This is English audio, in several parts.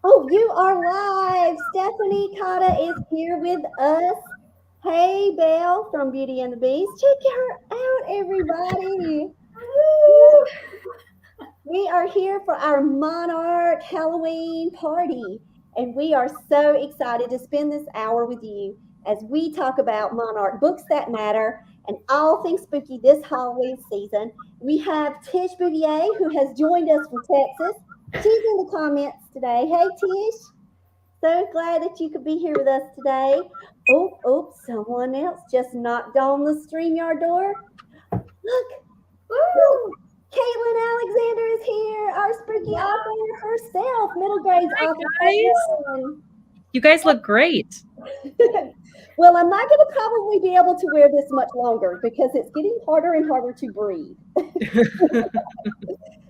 Oh, you are live. Stephanie Cotta is here with us. Hey, Belle from Beauty and the Beast. Check her out, everybody. Woo! We are here for our Monarch Halloween party, and we are so excited to spend this hour with you as we talk about Monarch books that matter and all things spooky this Halloween season. We have Tish Bouvier, who has joined us from Texas. She's in the comments today. Hey, Tish. So glad that you could be here with us today. Oh, someone else just knocked on the StreamYard door. Look, woo! Caitlin Alexander is here, our spooky author herself, middle grades Hi, author. guys. You guys look great. Well, I'm not going to probably be able to wear this much longer because it's getting harder and harder to breathe.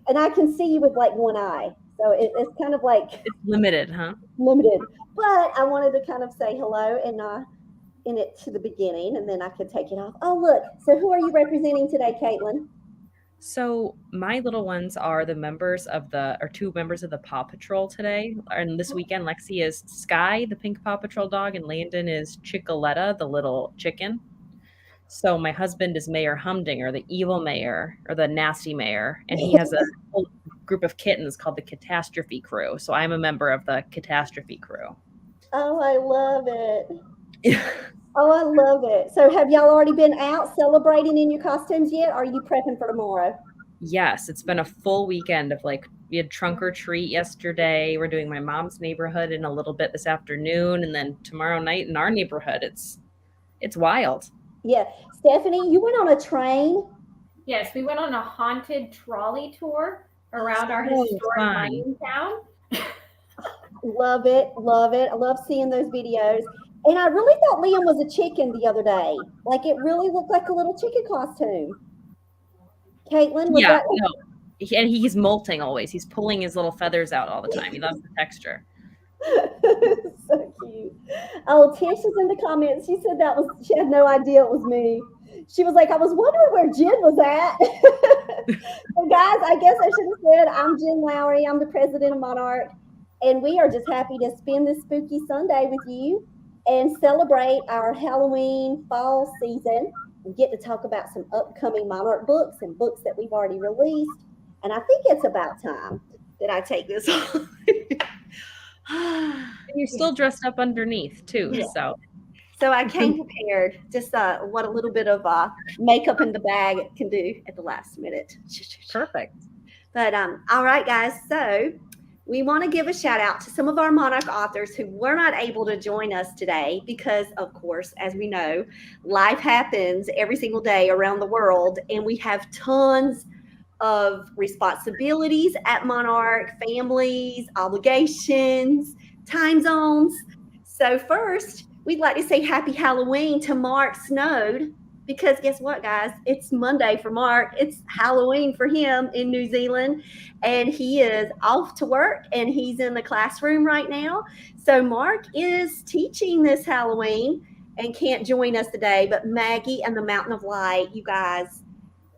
And I can see you with like one eye. So it's kind of like It's limited, huh? limited. But I wanted to kind of say hello and in it to the beginning, and then I could take it off. Oh, look. So who are you representing today, Caitlin? So my little ones are two members of the Paw Patrol today. And this weekend, Lexi is Sky, the pink Paw Patrol dog, and Landon is Chickaletta, the little chicken. So my husband is Mayor Humdinger, the evil mayor or the nasty mayor, and he has a whole group of kittens called the Catastrophe Crew. So I'm a member of the Catastrophe Crew. Oh, I love it. Oh, I love it. So have y'all already been out celebrating in your costumes yet? Or are you prepping for tomorrow? Yes, it's been a full weekend of we had trunk or treat yesterday. We're doing my mom's neighborhood in a little bit this afternoon, and then tomorrow night in our neighborhood. It's wild. Yeah. Stephanie, you went on a train? Yes, we went on a haunted trolley tour around our Oh, historic fun. mining town. Love it. Love it. I love seeing those videos. And I really thought Liam was a chicken the other day. Like it really looked like a little chicken costume. Caitlin, was Yeah, that no. And he's molting always. He's pulling his little feathers out all the time. He loves the texture. so cute? Oh, Tish is in the comments. She said she had no idea it was me. She was like, I was wondering where Jen was at. So guys, I guess I should have said I'm Jen Lowry. I'm the president of Monarch. And we are just happy to spend this spooky Sunday with you and celebrate our Halloween fall season and get to talk about some upcoming Monarch books and books that we've already released. And I think it's about time that I take this on. And you're still dressed up underneath too. Yeah. So So I came prepared. Just what a little bit of makeup in the bag can do at the last minute. perfect. But all right, guys. So we want to give a shout out to some of our Monarch authors who were not able to join us today because, of course, as we know, life happens every single day around the world, and we have tons of responsibilities at Monarch, families, obligations, time zones. So first, we'd like to say happy Halloween to Mark Snowed because guess what, guys? It's Monday for Mark. It's Halloween for him in New Zealand, and he is off to work and he's in the classroom right now. So Mark is teaching this Halloween and can't join us today, but Maggie and the Mountain of Light, you guys,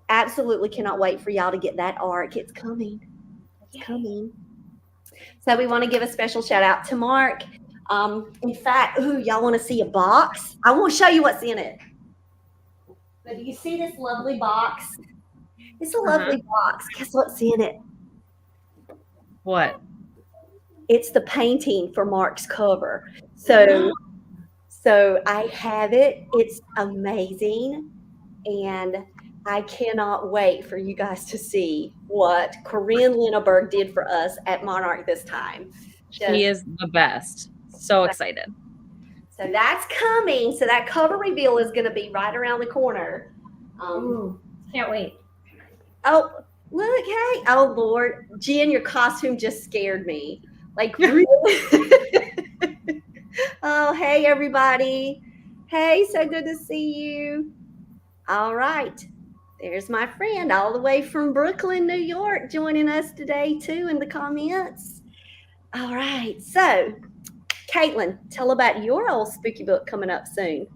absolutely cannot wait for y'all to get that arc. It's coming. It's coming. So we want to give a special shout out to Mark. In fact, y'all want to see a box? I won't show you what's in it. But do you see this lovely box? It's a lovely box. Guess what's in it? What? It's the painting for Mark's cover. So I have it. It's amazing. And I cannot wait for you guys to see what Corinne Linneberg did for us at Monarch this time. She is the best. So excited. So that's coming. So that cover reveal is going to be right around the corner. Can't wait. Oh, look, hey. Oh, Lord. Jen, your costume just scared me. Like, really? Oh, hey, everybody. Hey, so good to see you. All right. There's my friend all the way from Brooklyn, New York, joining us today, too, in the comments. All right. So, Caitlin, tell about your old spooky book coming up soon.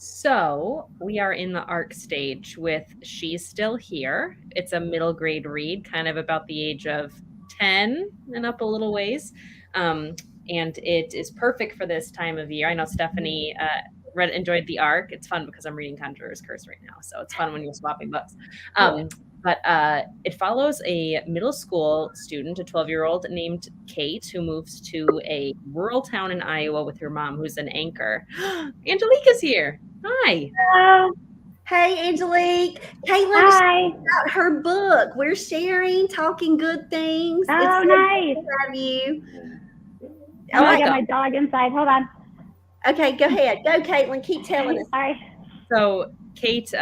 So we are in the arc stage with She's Still Here. It's a middle grade read, kind of about the age of 10 and up a little ways. Um, and it is perfect for this time of year. I know Stephanie enjoyed the arc. It's fun because I'm reading Conjurer's Curse right now. So it's fun when you're swapping books. But it follows a middle school student, a 12-year-old named Kate, who moves to a rural town in Iowa with her mom, who's an anchor. Angelique is here. Hi. Hello. Hey, Angelique. Caitlin Hi. about her book. We're sharing, talking good things. Oh, it's so nice. good to have you. I'm going to get my dog inside. Hold on. Okay, go ahead. Go, Caitlin. Keep telling us. Sorry. So Kate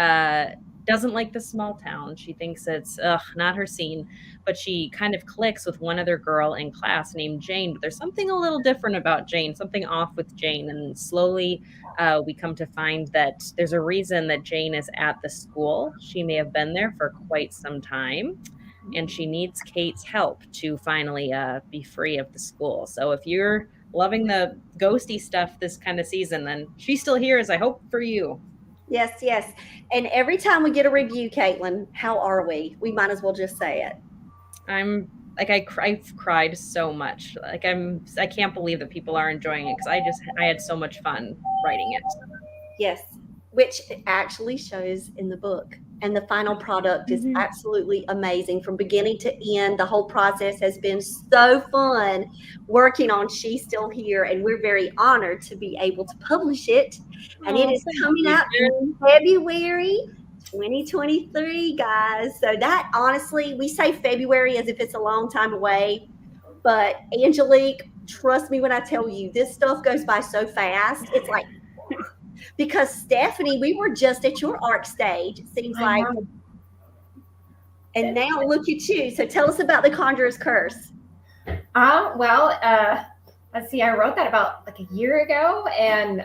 doesn't like the small town. She thinks it's not her scene, but she kind of clicks with one other girl in class named Jane. But there's something a little different about Jane, something off with Jane. And slowly we come to find that there's a reason that Jane is at the school. She may have been there for quite some time, and she needs Kate's help to finally be free of the school. So if you're loving the ghosty stuff this kind of season, then She's Still Here is I hope for you. Yes, yes. And every time we get a review, Caitlin, how are we? We might as well just say it. I'm like I've cried so much. Like I can't believe that people are enjoying it because I had so much fun writing it. Yes, which actually shows in the book. And the final product is absolutely amazing from beginning to end. The whole process has been so fun working on She's Still Here, and we're very honored to be able to publish it. And it is coming out in February 2023, guys. So that, honestly, we say February as if it's a long time away. But Angelique, trust me when I tell you, this stuff goes by so fast. It's like, because Stephanie, we were just at your arc stage, it seems like. And now look at you. So tell us about the Conjurer's Curse. Let's see, I wrote that about like a year ago and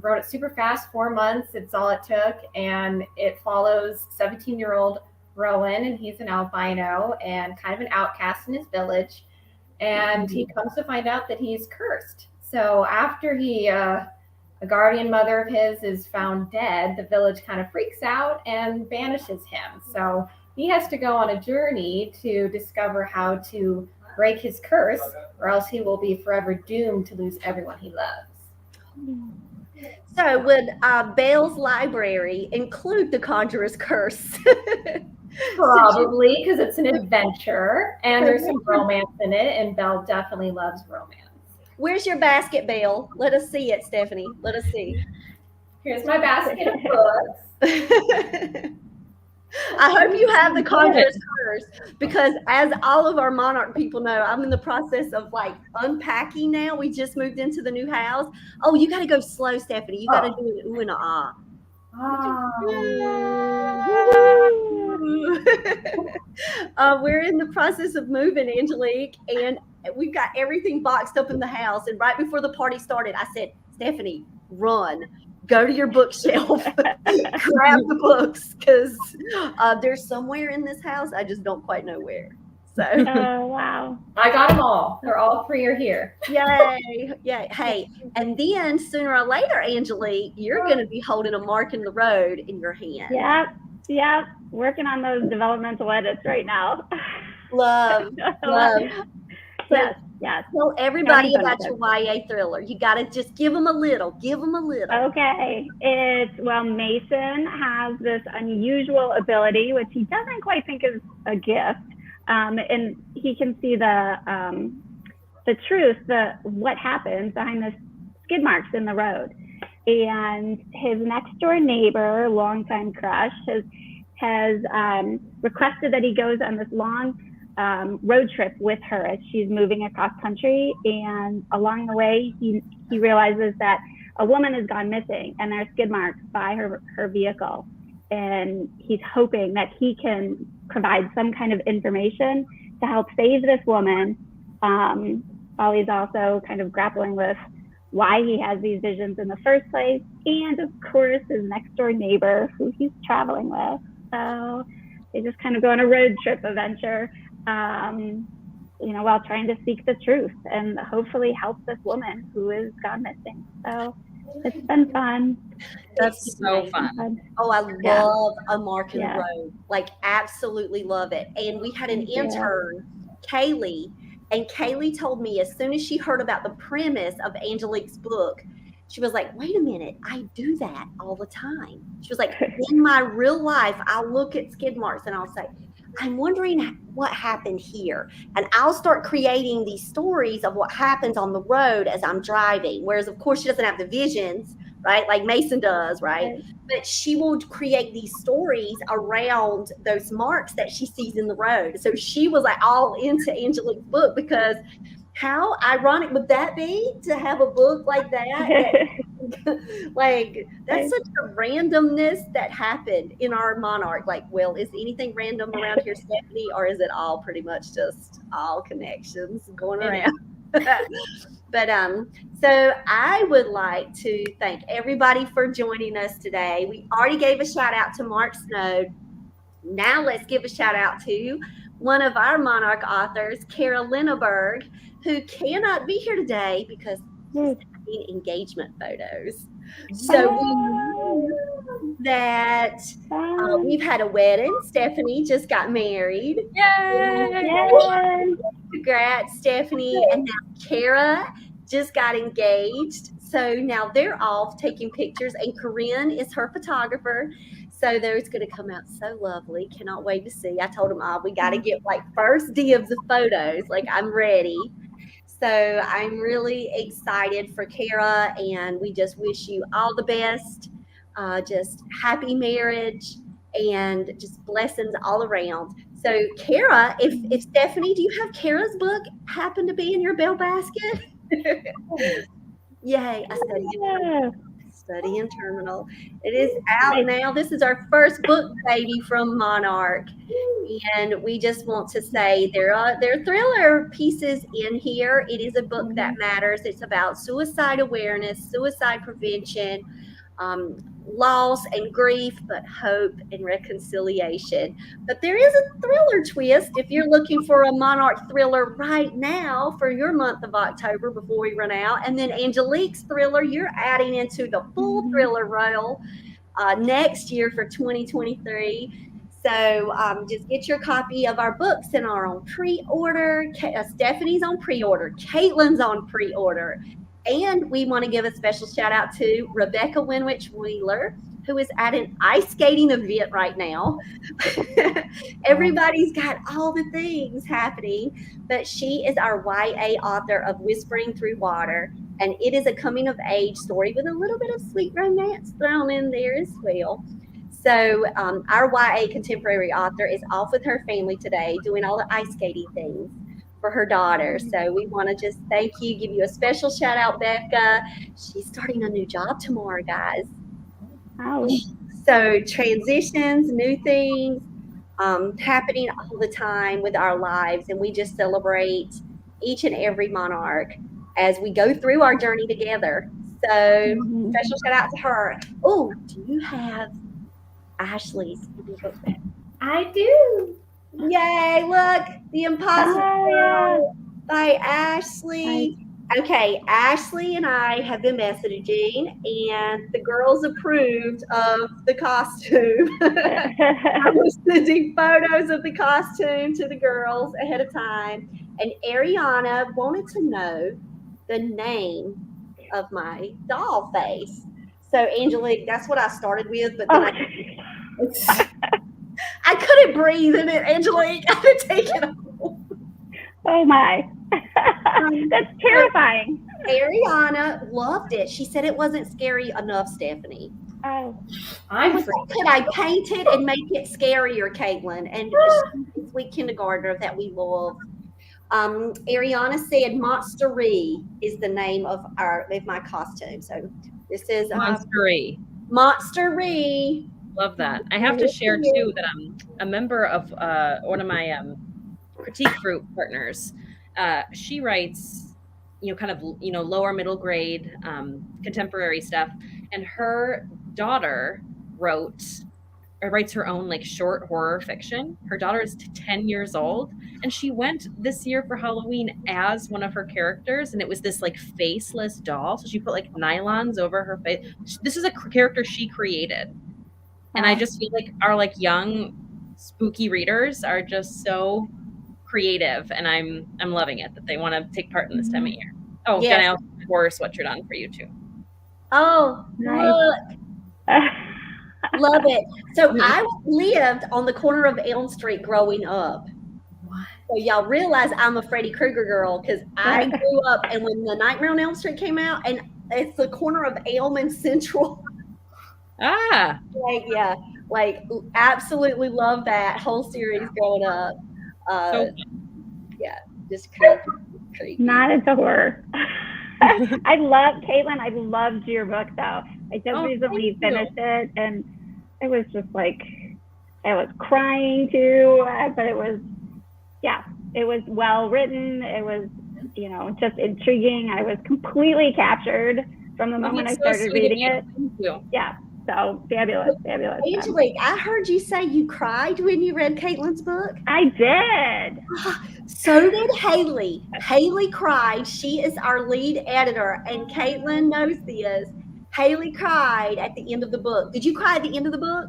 wrote it super fast, 4 months. It's all it took. And it follows 17-year-old Rowan, and he's an albino and kind of an outcast in his village. And he comes to find out that he's cursed. So after a guardian mother of his is found dead, the village kind of freaks out and banishes him. So he has to go on a journey to discover how to break his curse, or else he will be forever doomed to lose everyone he loves. So would Bell's library include the Conjurer's Curse? Probably, because it's an adventure and there's some romance in it, and Belle definitely loves romance. Where's your basket, Belle? Let us see it, Stephanie. Let us see. Here's my basket of books. I hope you have the Conjurer's Curse, because as all of our Monarch people know, I'm in the process of like unpacking now. We just moved into the new house. Oh, you got to go slow, Stephanie. You got to do an ooh and a ah. We're in the process of moving, Angelique, and we've got everything boxed up in the house. And right before the party started, I said, Stephanie, run. Go to your bookshelf, grab the books, because there's somewhere in this house. I just don't quite know where. So, oh, wow. I got them all. They're all 3 are here. Yay. Yay. Hey, and then sooner or later, Angelique, you're going to be holding a mark in the road in your hand. Yep. Working on those developmental edits right now. Love. Yes. Tell everybody about your YA thriller. You got to just give them a little. Okay. Mason has this unusual ability, which he doesn't quite think is a gift. And he can see the truth, what happens behind the skid marks in the road. And his next door neighbor, longtime crush, has requested that he goes on this long road trip with her as she's moving across country. And along the way, he realizes that a woman has gone missing and there are skid marks by her vehicle. And he's hoping that he can provide some kind of information to help save this woman, while he's also kind of grappling with why he has these visions in the first place. And of course, his next door neighbor, who he's traveling with. So they just kind of go on a road trip adventure, while trying to seek the truth and hopefully help this woman who is gone missing. So It's been fun. That's so fun. Oh, I love A Mark in the Yeah. Road. Like, absolutely love it. And we had an Me too. intern, Kaylee, and Kaylee told me as soon as she heard about the premise of Angelique's book, she was like, wait a minute, I do that all the time. She was like, in my real life, I'll look at skid marks and I'll say, I'm wondering what happened here. And I'll start creating these stories of what happens on the road as I'm driving. Whereas, of course, she doesn't have the visions, right? Like Mason does, right? But she will create these stories around those marks that she sees in the road. So she was like all into Angelique's book, because how ironic would that be to have a book like that? Like, that's such a randomness that happened in our Monarch. Like, well, is anything random around here, Stephanie, or is it all pretty much just all connections going around? But so I would like to thank everybody for joining us today. We already gave a shout out to Mark Snow. Now let's give a shout out to one of our Monarch authors, Kara Linneberg, who cannot be here today because she's taking engagement photos. So we know that we've had a wedding. Stephanie just got married. Yay! Congrats, Stephanie. And now Kara just got engaged. So now they're off taking pictures, and Corinne is her photographer. So those going to come out so lovely. Cannot wait to see. I told them, we got to get like first dibs of photos. Like, I'm ready. So I'm really excited for Kara, and we just wish you all the best. Just happy marriage and just blessings all around. So Kara, if Stephanie, do you have Kara's book happen to be in your bell basket? Yay, Study in Terminal. It is out now. This is our first book baby from Monarch. And we just want to say there are thriller pieces in here. It is a book that matters. It's about suicide awareness, suicide prevention, loss and grief, but hope and reconciliation. But there is a thriller twist if you're looking for a Monarch thriller right now for your month of October before we run out. And then Angelique's thriller, you're adding into the full thriller role next year for 2023. So just get your copy of our books and are on pre-order. Stephanie's on pre-order. Caitlin's on pre-order. And we want to give a special shout out to Rebecca Winwich Wheeler, who is at an ice skating event right now. Everybody's got all the things happening, but she is our YA author of Whispering Through Water. And it is a coming of age story with a little bit of sweet romance thrown in there as well. So our YA contemporary author is off with her family today doing all the ice skating things for her daughter. So we want to just thank you, give you a special shout out, Becca. She's starting a new job tomorrow, guys. Wow. So transitions, new things happening all the time with our lives. And we just celebrate each and every Monarch as we go through our journey together. So special shout out to her. Oh, do you have Ashley's book back? I do. Yay, look, The Impossible by Ashley. Okay, Ashley and I have been messaging, and the girls approved of the costume. I was sending photos of the costume to the girls ahead of time, and Ariana wanted to know the name of my doll face. So, Angelique, that's what I started with, but then I couldn't breathe in it, Angelique. I had to take it off. Oh my. That's terrifying. Ariana loved it. She said it wasn't scary enough, Stephanie. Oh. Could I paint it and make it scarier, Caitlin? And sweet kindergartner that we love. Ariana said Monstery is the name of my costume. So this is Monstery. Monstery. Love that. I have to share too that I'm a member of one of my critique group partners. She writes, kind of, lower middle grade contemporary stuff, and her daughter wrote writes her own like short horror fiction. Her daughter is 10 years old, and she went this year for Halloween as one of her characters, and it was this like faceless doll. So she put like nylons over her face. This is a character she created. And I just feel like our like young spooky readers are just so creative, and I'm loving it that they want to take part in this time of year. Oh, Yes. and I also have a horror sweatshirt on for you too. Oh, Nice. look. Love it. So I lived on the corner of Elm Street growing up. What? So y'all realize I'm a Freddy Krueger girl because I grew up, and when the Nightmare on Elm Street came out, and it's the corner of Elm and Central. Ah, Like, yeah, like absolutely love that whole series growing up. so Yeah, just creepy. Not into horror. I love, Caitlin, I loved your book though. I just recently finished it, and it was just like, I was crying too, but it was, yeah, it was well written. It was, you know, just intriguing. I was completely captured from the moment I started reading it. Thank you. Yeah, so fabulous. Angelique, I heard you say you cried when you read Caitlin's book. I did. So did Haley. Haley cried. She is our lead editor, and Caitlin knows this. Haley cried at the end of the book. Did you cry at the end of the book?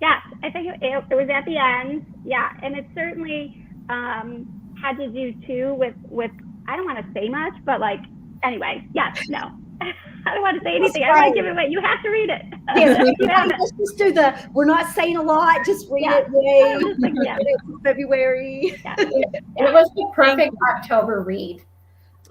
Yes, I think it was at the end. Yeah, and it certainly had to do too with I don't want to say much, but like, anyway, yes, no. I don't want to say anything. I don't want to give it away. You have to read it. Let's just do we're not saying a lot. Just read it. Yay. February. Yeah. It was the perfect October read.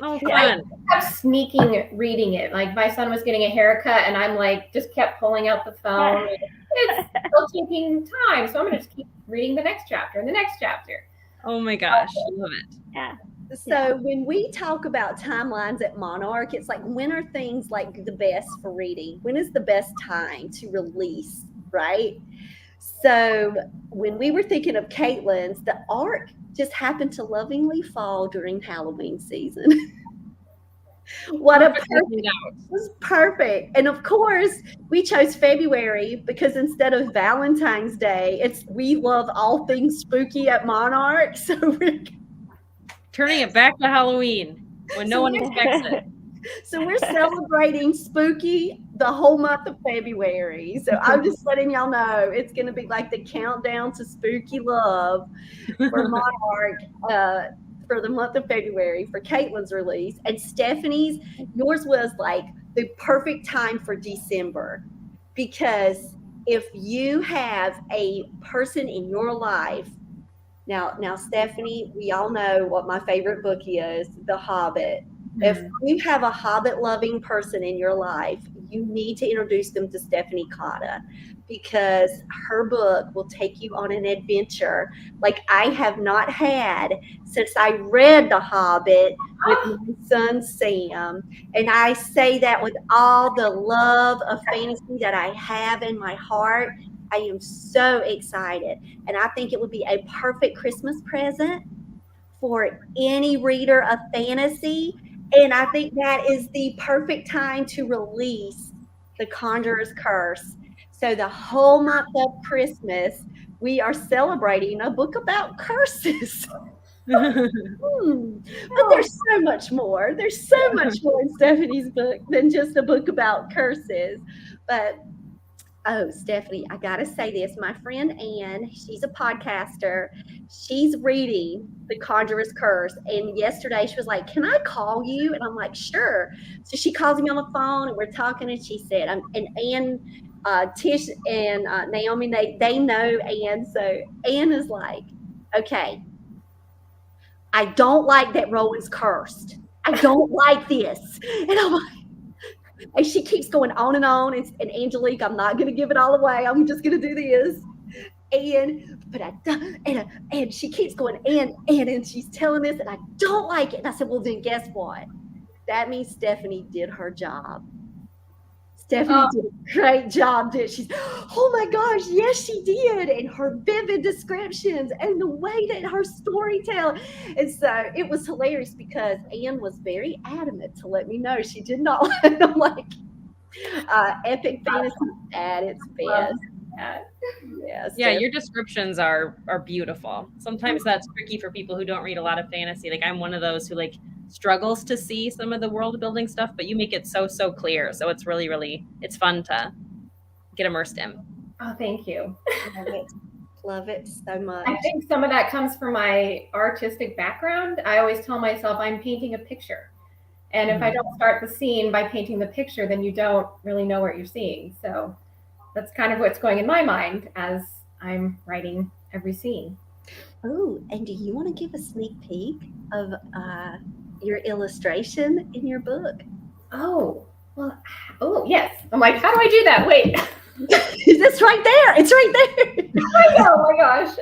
Oh, I fun. kept sneaking reading it. Like my son was getting a haircut, and I'm like, just kept pulling out the phone. It's still taking time, so I'm gonna just keep reading the next chapter and the next chapter. Oh my gosh, I love it. Yeah. So when we talk about timelines at Monarch, it's like, when are things like the best for reading? When is the best time to release, right? So when we were thinking of Caitlin's, the arc just happened to lovingly fall during Halloween season. What a perfect, it was perfect. And of course, we chose February because instead of Valentine's Day, we love all things spooky at Monarch. So we're turning it back to Halloween when no one expects it. So we're celebrating spooky the whole month of February. So I'm just letting y'all know it's going to be like the countdown to spooky love for Monarch for the month of February for Caitlin's release. And Stephanie's, yours was like the perfect time for December, because if you have a person in your life, now Stephanie, we all know what my favorite book is, The Hobbit. If you have a Hobbit-loving person in your life, you need to introduce them to Stephanie Cotta, because her book will take you on an adventure like I have not had since I read The Hobbit with my son Sam. And I say that with all the love of fantasy that I have in my heart. I am so excited. And I think it would be a perfect Christmas present for any reader of fantasy. And I think that is the perfect time to release The Conjurer's Curse. So the whole month of Christmas, we are celebrating a book about curses. But there's so much more. There's so much more in Stephanie's book than just a book about curses. But oh, Stephanie, I got to say this. My friend Ann, she's a podcaster. She's reading The Conjurer's Curse. And yesterday she was like, can I call you? And I'm like, sure. So she calls me on the phone and we're talking, and she said, and Ann, Tish and Naomi, they know Ann. So Ann is like, okay, I don't like that Rowan's cursed. I don't like this. And I'm like, and she keeps going on. And Angelique, I'm not going to give it all away. I'm just going to do this. And she keeps going, and she's telling this, and I don't like it. And I said, well, then guess what? That means Stephanie did her job. Stephanie did a great job, did she? Oh my gosh, yes, she did. And her vivid descriptions and the way that her story tells. And so it was hilarious because Ann was very adamant to let me know she did not. I'm like, epic fantasy at its best. Yes. Yeah, your descriptions are beautiful. Sometimes that's tricky for people who don't read a lot of fantasy. Like I'm one of those who like struggles to see some of the world building stuff, but you make it so clear. So it's really it's fun to get immersed in. Oh, thank you. Love it so much. I think some of that comes from my artistic background. I always tell myself I'm painting a picture. And if I don't start the scene by painting the picture, then you don't really know what you're seeing. So that's kind of what's going in my mind as I'm writing every scene. Oh, and do you want to give a sneak peek of your illustration in your book? Oh, well, oh, yes. I'm like, how do I do that? Wait. It's right there. It's right there. Oh my gosh.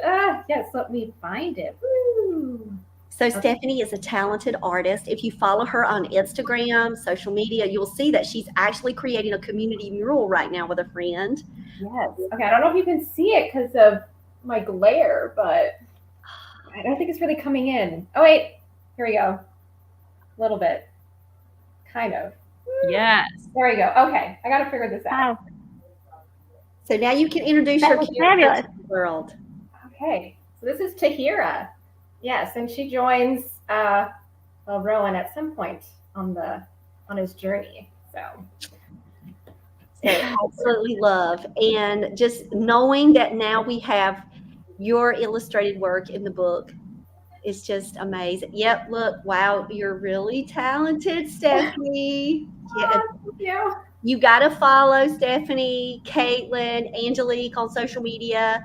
Yes, let me find it. Woo. So Stephanie is a talented artist. If you follow her on Instagram, social media, you'll see that she's actually creating a community mural right now with a friend. Yes. Okay, I don't know if you can see it because of my glare, but I don't think it's really coming in. Oh, wait. Here we go. A little bit. Kind of. Yes. There we go. Okay. I got to figure this out. Wow. So now you can introduce That your was character fabulous. to the world. Okay. So this is Tahira. Yes, and she joins Rowan at some point on his journey. So absolutely love. And just knowing that now we have your illustrated work in the book is just amazing. Yep, look, wow, you're really talented, Stephanie. Yeah. thank you. You got to follow Stephanie, Caitlin, Angelique on social media.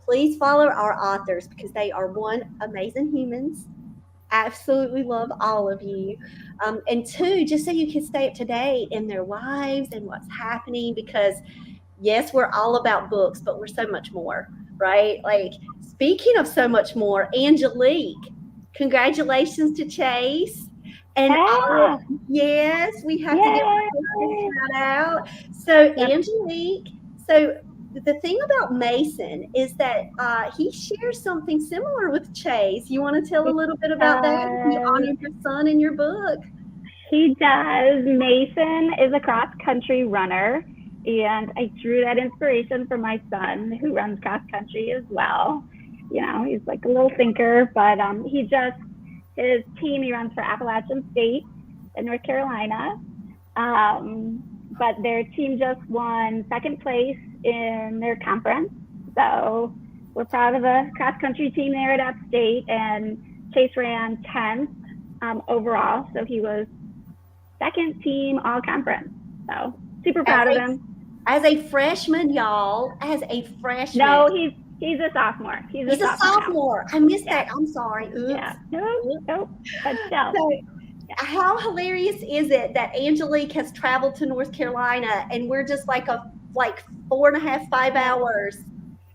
Please follow our authors because they are one, amazing humans. Absolutely love all of you. And two, just so you can stay up to date in their lives and what's happening, because yes, we're all about books, but we're so much more, right? Like, speaking of so much more, Angelique, congratulations to Chase. And yes, we have to give a shout out. So Angelique, so the thing about Mason is that he shares something similar with Chase. You want to tell a little bit about that? You honored your son in your book. He does. Mason is a cross-country runner, and I drew that inspiration from my son, who runs cross-country as well. You know, he's like a little thinker, but his team, he runs for Appalachian State in North Carolina. But their team just won second place in their conference. So we're proud of the cross-country team there at App State, and Chase ran 10th overall. So he was second team all conference. So super proud of him. As a freshman, y'all, as a freshman. No, he's a sophomore. He's a sophomore. I missed that. I'm sorry. Oops. Yeah. Nope. But still. So, how hilarious is it that Angelique has traveled to North Carolina and we're just like 4.5, 5 hours?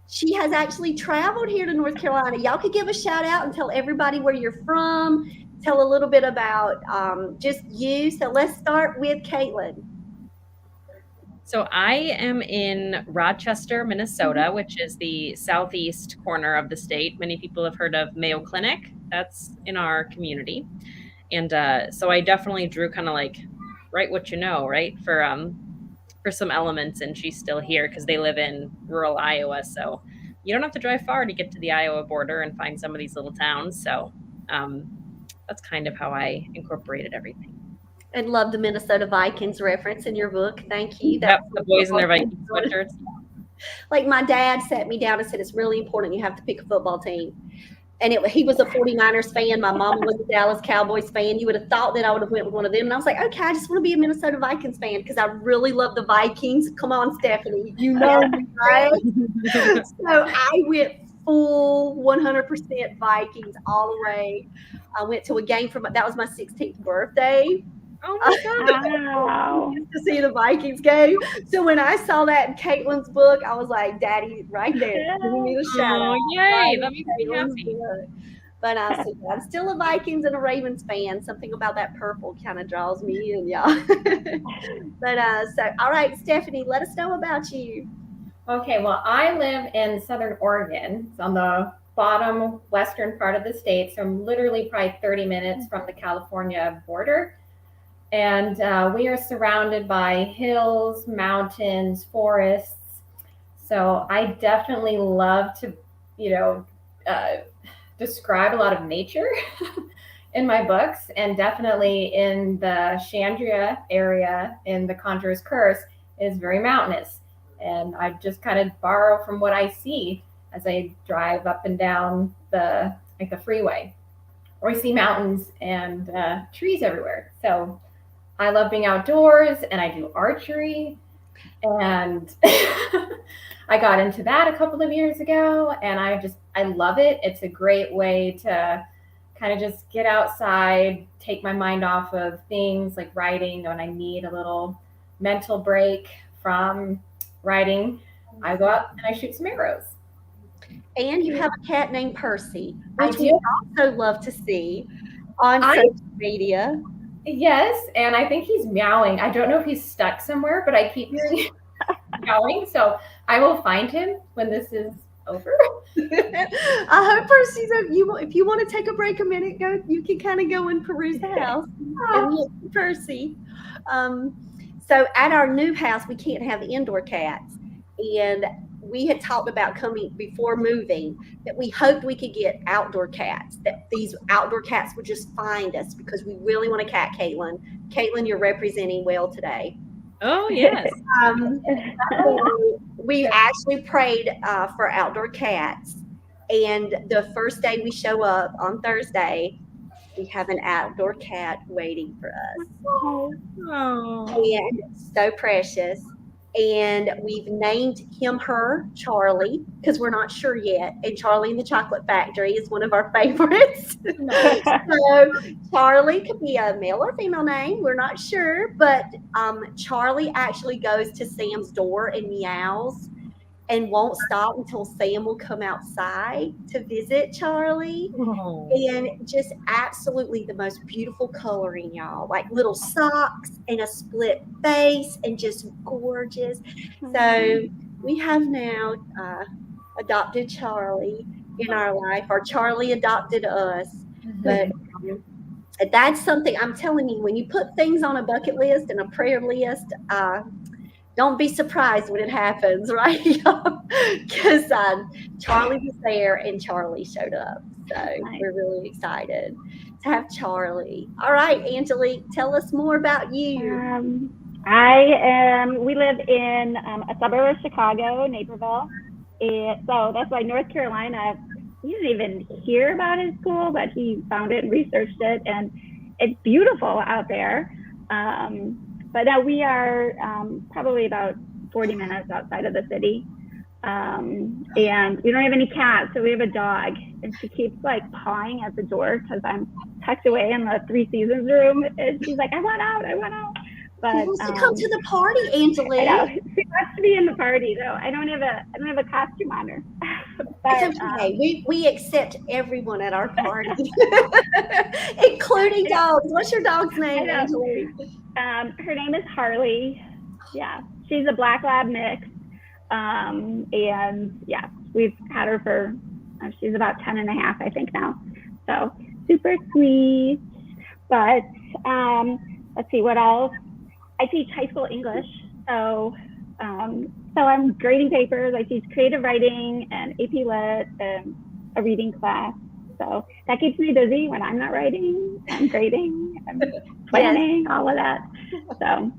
She has actually traveled here to North Carolina. Y'all could give a shout out and tell everybody where you're from. Tell a little bit about just you. So let's start with Caitlin. So I am in Rochester, Minnesota, which is the southeast corner of the state. Many people have heard of Mayo Clinic. That's in our community. And so I definitely drew kind of like write what you know, right? For some elements, and she's still here because they live in rural Iowa. So you don't have to drive far to get to the Iowa border and find some of these little towns. So that's kind of how I incorporated everything. And love the Minnesota Vikings reference in your book. Thank you. Yep, the boys in their Viking sweatshirts. Like my dad sat me down and said, it's really important you have to pick a football team. And he was a 49ers fan. My mom was a Dallas Cowboys fan. You would have thought that I would have went with one of them. And I was like, okay, I just want to be a Minnesota Vikings fan because I really love the Vikings. Come on, Stephanie. You know me, right? So I went full 100% Vikings all the way. I went to a game that was my 16th birthday. Oh my God. Wow. To see the Vikings game. So when I saw that in Caitlin's book, I was like, Daddy, right there. Giving me the shout out. Yay. That makes me happy. But I'm still a Vikings and a Ravens fan. Something about that purple kind of draws me in, y'all. But so, all right, Stephanie, let us know about you. Okay, well, I live in Southern Oregon. It's on the bottom western part of the state. So I'm literally probably 30 minutes from the California border. And we are surrounded by hills, mountains, forests. So I definitely love to, you know, uh, describe a lot of nature in my books, and definitely in the Chandria area in The Conjurer's Curse is very mountainous. And I just kind of borrow from what I see as I drive up and down the freeway, or I see mountains and trees everywhere. So I love being outdoors, and I do archery, and I got into that a couple of years ago, and I love it. It's a great way to kind of just get outside, take my mind off of things like writing. When I need a little mental break from writing, I go out and I shoot some arrows. And you have a cat named Percy, I which do. we also love to see on social media. Yes, and I think he's meowing. I don't know if he's stuck somewhere, but I keep hearing him meowing. So I will find him when this is over. I hope Percy's if you want to take a break a minute, you can kind of go and peruse the house and look for Percy. So at our new house, we can't have indoor cats. And we had talked about coming before moving that we hoped we could get outdoor cats, that these outdoor cats would just find us because we really want a cat, Caitlin. Caitlin, you're representing well today. Oh, yes. We actually prayed for outdoor cats. And the first day we show up on Thursday, we have an outdoor cat waiting for us. Oh. And so precious. And we've named her Charlie because we're not sure yet. And Charlie and the Chocolate Factory is one of our favorites. So Charlie could be a male or female name. We're not sure. But Charlie actually goes to Sam's door and meows and won't stop until Sam will come outside to visit Charlie. Oh. And just absolutely the most beautiful coloring, y'all. Like little socks and a split face and just gorgeous. So we have now adopted Charlie in our life, or Charlie adopted us. But that's something I'm telling you, when you put things on a bucket list and a prayer list, don't be surprised when it happens, right? Because Charlie was there and Charlie showed up. So we're really excited to have Charlie. All right, Angelique, tell us more about you. We live in a suburb of Chicago, Naperville. So that's why North Carolina, he didn't even hear about his school, but he found it and researched it. And it's beautiful out there. But now we are probably about 40 minutes outside of the city. And we don't have any cats, so we have a dog. And she keeps like pawing at the door because I'm tucked away in the Three Seasons room. And she's like, I want out. But she wants to come to the party, Angelique. I know. She wants to be in the party though. I don't have a costume on her. But, it's okay. We accept everyone at our party, including dogs. What's your dog's name, Angelique? Her name is Harley. Yeah, she's a black lab mix. And yeah, we've had her for, she's about 10 and a half, I think now. So super sweet. But let's see what else. I teach high school English. So I'm grading papers. I teach creative writing and AP Lit and a reading class. So that keeps me busy when I'm not writing. I'm grading, I'm planning, all of that. So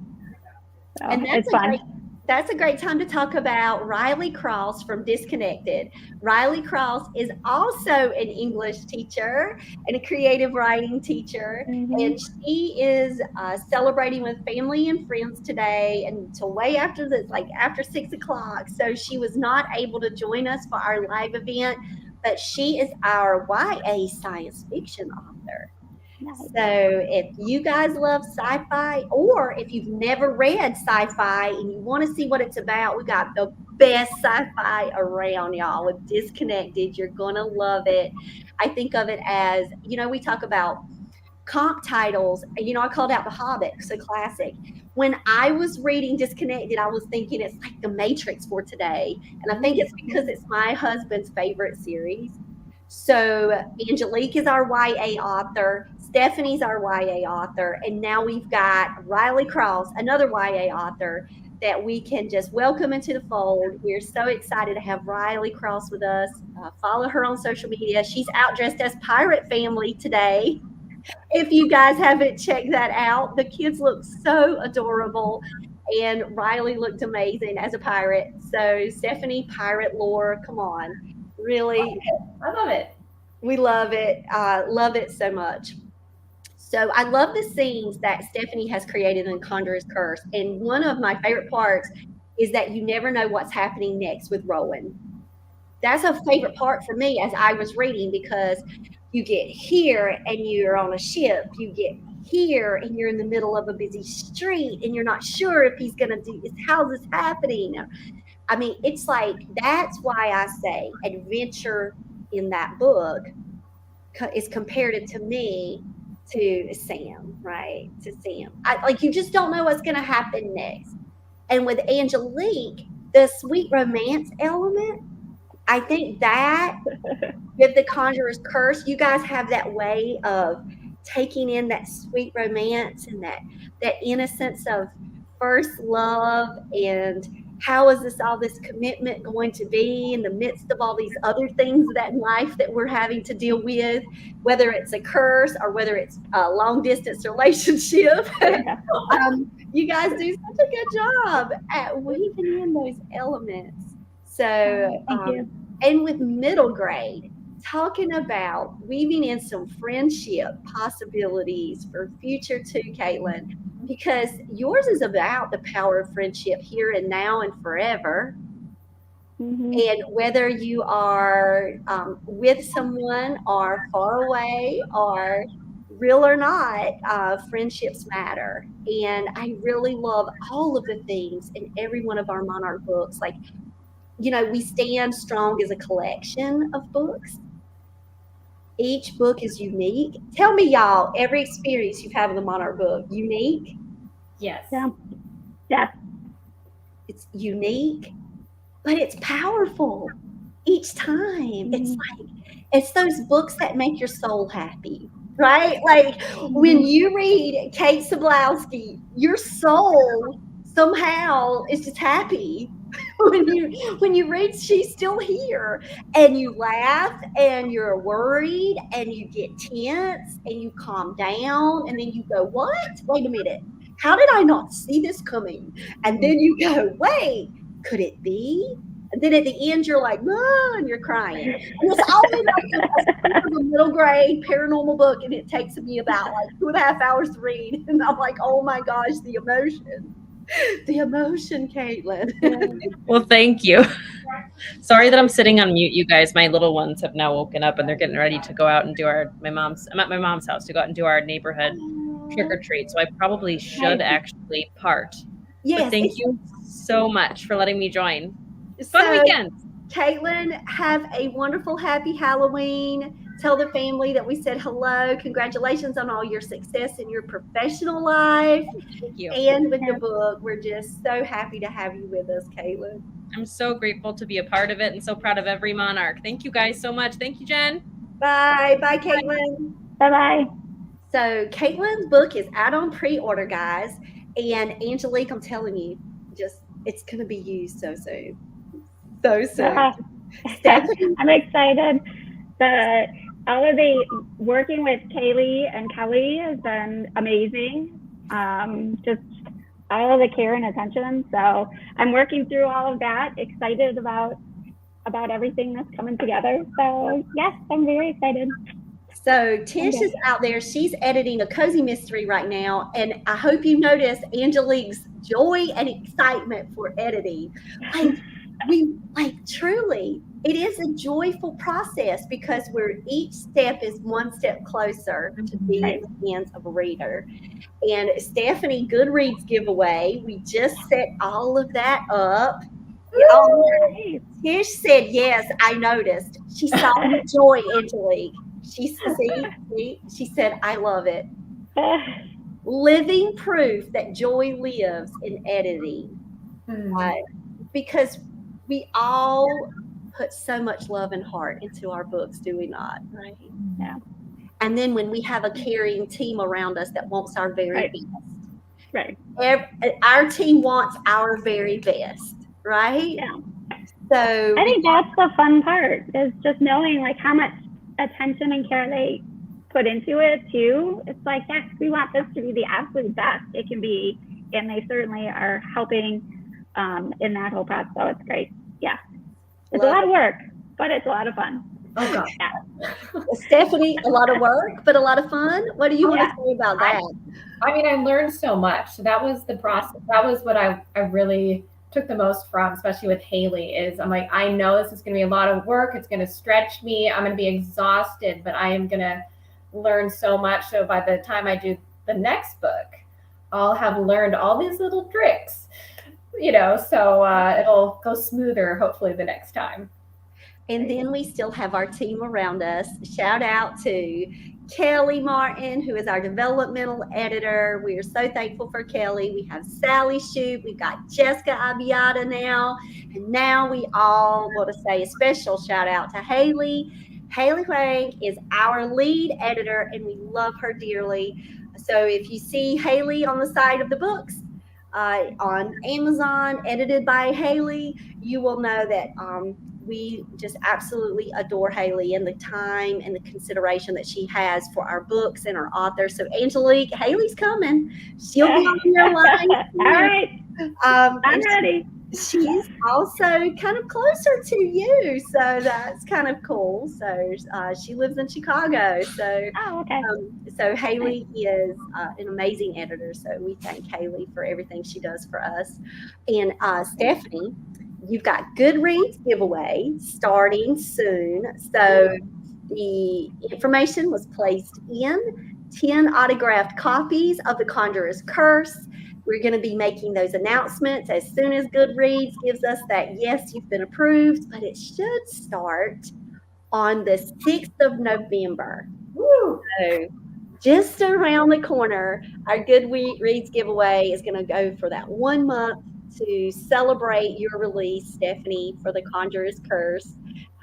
and it's fun. That's a great time to talk about Riley Cross from Disconnected. Riley Cross is also an English teacher and a creative writing teacher. And she is celebrating with family and friends today until way after this, like after 6 o'clock. So she was not able to join us for our live event, but she is our YA science fiction author. So if you guys love sci-fi, or if you've never read sci-fi and you want to see what it's about, we got the best sci-fi around, y'all, with Disconnected. You're going to love it. I think of it as, we talk about comp titles. I called out The Hobbit, so classic. When I was reading Disconnected, I was thinking it's like The Matrix for today. And I think it's because it's my husband's favorite series. So Angelique is our YA author. Stephanie's our YA author. And now we've got Riley Cross, another YA author. that we can just welcome into the fold. We're so excited to have Riley Cross with us. Follow her on social media. She's out dressed as Pirate Family today. If you guys haven't checked that out, the kids look so adorable. And Riley looked amazing as a pirate. So, Stephanie, pirate lore, come on. Really, I love it. we love it. Love it so much. So I love the scenes that Stephanie has created in Conjurer's Curse. And one of my favorite parts is that you never know what's happening next with Rowan. That's a favorite part for me as I was reading, because you get here and you're on a ship. You get here and you're in the middle of a busy street and you're not sure if he's going to do this. How's this happening? I mean, it's like, that's why I say adventure in that book is comparative to me to Sam, right? To Sam. Like, you just don't know what's going to happen next. And with Angelique, the sweet romance element, I think that with the Conjurer's Curse, you guys have that way of taking in that sweet romance and that innocence of first love, and how is all this commitment going to be in the midst of all these other things that in life that we're having to deal with, whether it's a curse or whether it's a long distance relationship. You guys do such a good job at weaving in those elements. So, and with middle grade, talking about weaving in some friendship possibilities for future too, Caitlin, because yours is about the power of friendship here and now and forever. And whether you are with someone or far away or real or not, friendships matter. And I really love all of the things in every one of our Monarch books. Like, you know, we stand strong as a collection of books. Each book is unique. Tell me, y'all, every experience you've had with a Monarch book, unique? Yes. Yeah. It's unique, but it's powerful each time. It's like, it's those books that make your soul happy, right? Like, when you read Kate Sablowski, your soul somehow is just happy. When you read She's Still Here, and you laugh and you're worried and you get tense and you calm down, and then you go, what? Wait a minute. How did I not see this coming? And then you go, wait, could it be? And then at the end, you're like, oh, and you're crying. And it's always like a middle grade paranormal book, and it takes me about like 2.5 hours to read. And I'm like, oh my gosh, the emotion. The emotion, Caitlin. Well, thank you. Sorry that I'm sitting on mute, you guys. My little ones have now woken up and they're getting ready to go out and do I'm at my mom's house to go out and do our neighborhood trick or treat. So I probably should actually part. Yes. But thank you so much for letting me join. Fun weekend. Caitlin, have a wonderful, happy Halloween. Tell the family that we said hello. Congratulations on all your success in your professional life. Thank you. And with the book. We're just so happy to have you with us, Caitlin. I'm so grateful to be a part of it and so proud of every Monarch. Thank you guys so much. Thank you, Jen. Bye. Bye, Caitlin. Bye-bye. So Caitlin's book is out on pre-order, guys. And Angelique, I'm telling you, it's going to be used so soon. So soon. I'm excited. All of the working with Kaylee and Kelly has been amazing. Just all of the care and attention. So I'm working through all of that, excited about everything that's coming together. So yes, I'm very excited. So Tish is out there. She's editing a cozy mystery right now. And I hope you notice Angelique's joy and excitement for editing. Truly, it is a joyful process, because each step is one step closer to being in the hands of a reader. And Stephanie Goodreads giveaway, we just set all of that up. Tish said, yes, I noticed. She saw the joy, Angelique. She said, I love it. Living proof that joy lives in editing. Because we all put so much love and heart into our books, do we not? Right? Yeah. And then when we have a caring team around us that wants our very best, Right. Our team wants our very best, right? Yeah. So I think that's the fun part, is just knowing like how much attention and care they put into it too. It's like, yes, we want this to be the absolute best it can be, and they certainly are helping in that whole process. So it's great. Yeah, it's a lot of work, but it's a lot of fun. Oh God. Yeah. Stephanie, a lot of work, but a lot of fun. What do you want to say about that? I mean, I learned so much. So that was the process. That was what I really took the most from, especially with Haley, is I'm like, I know this is going to be a lot of work. It's going to stretch me. I'm going to be exhausted, but I am going to learn so much. So by the time I do the next book, I'll have learned all these little tricks, so it'll go smoother, hopefully, the next time. And then we still have our team around us. Shout out to Kelly Martin, who is our developmental editor. We are so thankful for Kelly. We have Sally Shoup. We've got Jessica Abiata now. And now we all want to say a special shout out to Haley. Haley Wang is our lead editor, and we love her dearly. So if you see Haley on the side of the books, on Amazon, edited by Haley, you will know that we just absolutely adore Haley and the time and the consideration that she has for our books and our authors. So Angelique, Haley's coming. She'll be on your line. All right. I'm ready. She's also kind of closer to you, so that's kind of cool. So she lives in Chicago. So okay. So Haley is an amazing editor. So we thank Haley for everything she does for us. And Stephanie, you've got Goodreads giveaway starting soon. So the information was placed in 10 autographed copies of The Conjurer's Curse. We're going to be making those announcements as soon as Goodreads gives us that, yes, you've been approved, but it should start on the 6th of November. Woo! So just around the corner, our Goodreads giveaway is going to go for that 1 month to celebrate your release, Stephanie, for The Conjurer's Curse.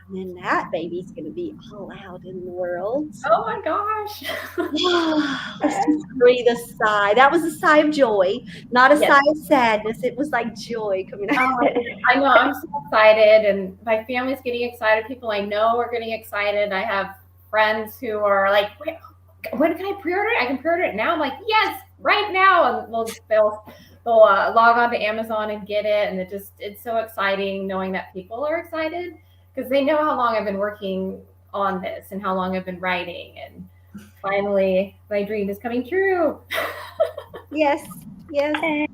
And then that baby's going to be all out in the world. Oh my gosh. Let's just breathe a sigh. That was a sigh of joy, not a sigh of sadness. It was like joy coming out. I know. I'm so excited, and my family's getting excited. People I know are getting excited. I have friends who are like, wait, when can I pre-order it? I can pre-order it now. I'm like, yes, right now. And they'll log on to Amazon and get it. And it's so exciting knowing that people are excited, because they know how long I've been working on this and how long I've been writing. And finally, my dream is coming true. Yes. Hey.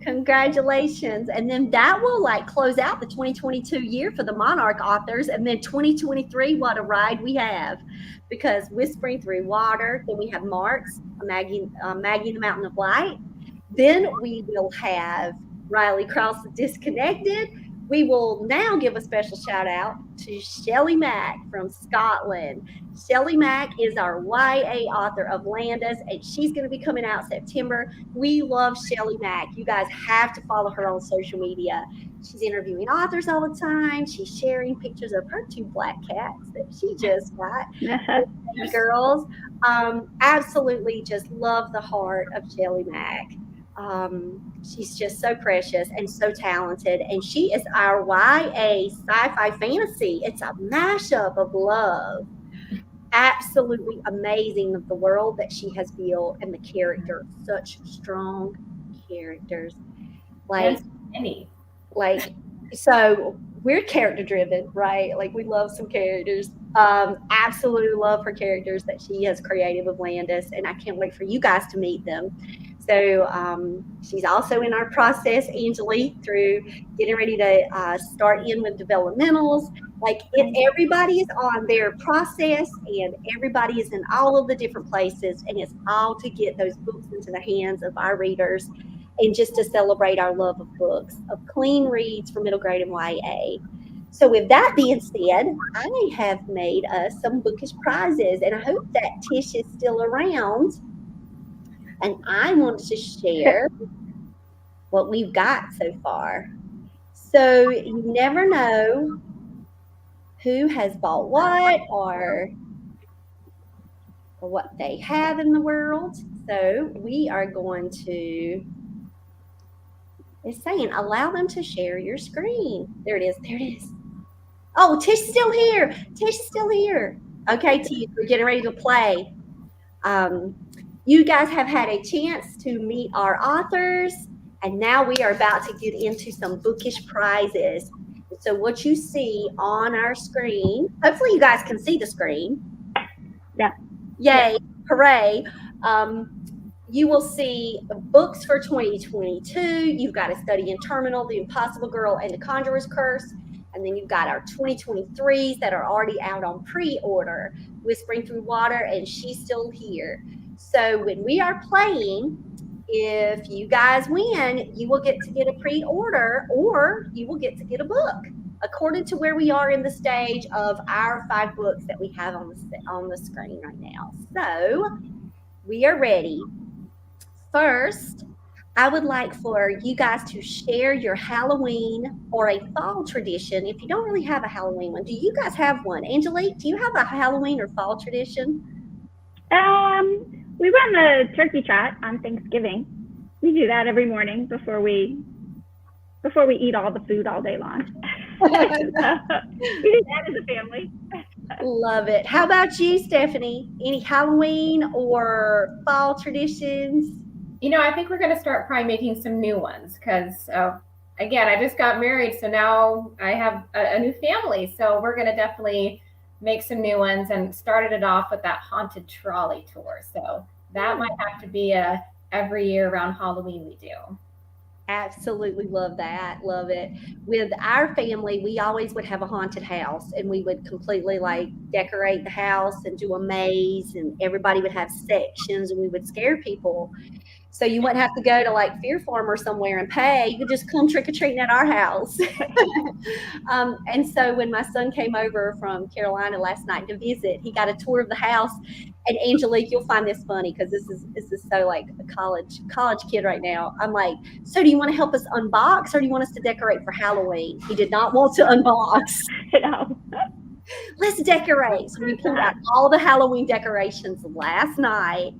Congratulations. And then that will close out the 2022 year for the Monarch authors. And then 2023, what a ride we have. Because Whispering Through Water, then we have Marks, Maggie the Mountain of Light. Then we will have Riley Cross Disconnected. We will now give a special shout out to Shelley Mack from Scotland. Shelley Mack is our YA author of Landis, and she's going to be coming out September. We love Shelley Mack. You guys have to follow her on social media. She's interviewing authors all the time. She's sharing pictures of her 2 black cats that she just got. Girls, absolutely just love the heart of Shelley Mack. She's just so precious and so talented, and she is our YA sci-fi fantasy. It's a mashup of love. Absolutely amazing, of the world that she has built and the characters, such strong characters. So we're character driven, right? We love some characters. Absolutely love her characters that she has created with Landis, and I can't wait for you guys to meet them. So she's also in our process, Angelique, through getting ready to start in with developmentals. Everybody is on their process, and everybody is in all of the different places, and it's all to get those books into the hands of our readers, and just to celebrate our love of books, of clean reads for middle grade and YA. So with that being said, I have made us some bookish prizes, and I hope that Tish is still around. And I want to share what we've got so far. So you never know who has bought what or what they have in the world. So we are going to, it's saying allow them to share your screen. There it is. There it is. Oh, Tish's still here. Tish's still here. Okay, Tish, we're getting ready to play. You guys have had a chance to meet our authors, and now we are about to get into some bookish prizes. So what you see on our screen, hopefully you guys can see the screen. Yeah. Yay, hooray. You will see books for 2022. You've got A Study in Terminal, The Impossible Girl, and The Conjurer's Curse. And then you've got our 2023s that are already out on pre-order, Whispering Through Water and She's Still Here. So when we are playing, if you guys win, you will get to get a pre-order or you will get to get a book, according to where we are in the stage of our 5 books that we have on the screen right now. So we are ready. First, I would like for you guys to share your Halloween or a fall tradition. If you don't really have a Halloween one, do you guys have one? Angelique, do you have a Halloween or fall tradition? We run the turkey trot on Thanksgiving. We do that every morning before we eat all the food all day long. We do that as a family. Love it. How about you, Stephanie? Any Halloween or fall traditions? I think we're going to start probably making some new ones because, again, I just got married. So now I have a new family. So we're going to definitely make some new ones and started it off with that haunted trolley tour. So that might have to be every year around Halloween we do. Absolutely love that. Love it. With our family, we always would have a haunted house and we would completely decorate the house and do a maze and everybody would have sections and we would scare people. So you wouldn't have to go to Fear Farm or somewhere and pay. You could just come trick-or-treating at our house. And so when my son came over from Carolina last night to visit, he got a tour of the house. And Angelique, you'll find this funny because this is so a college kid right now. I'm like, so do you want to help us unbox or do you want us to decorate for Halloween? He did not want to unbox. No. Let's decorate. So we pulled out all the Halloween decorations last night.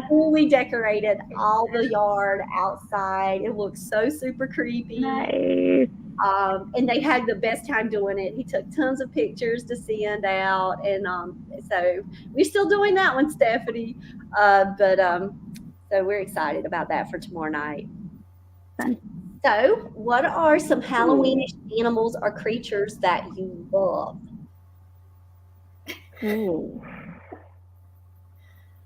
Fully decorated all the yard outside. It looked so super creepy. Nice. And they had the best time doing it. He took tons of pictures to send out. And so we're still doing that one, Stephanie. So we're excited about that for tomorrow night. Fun. So what are some Halloweenish animals or creatures that you love? Ooh.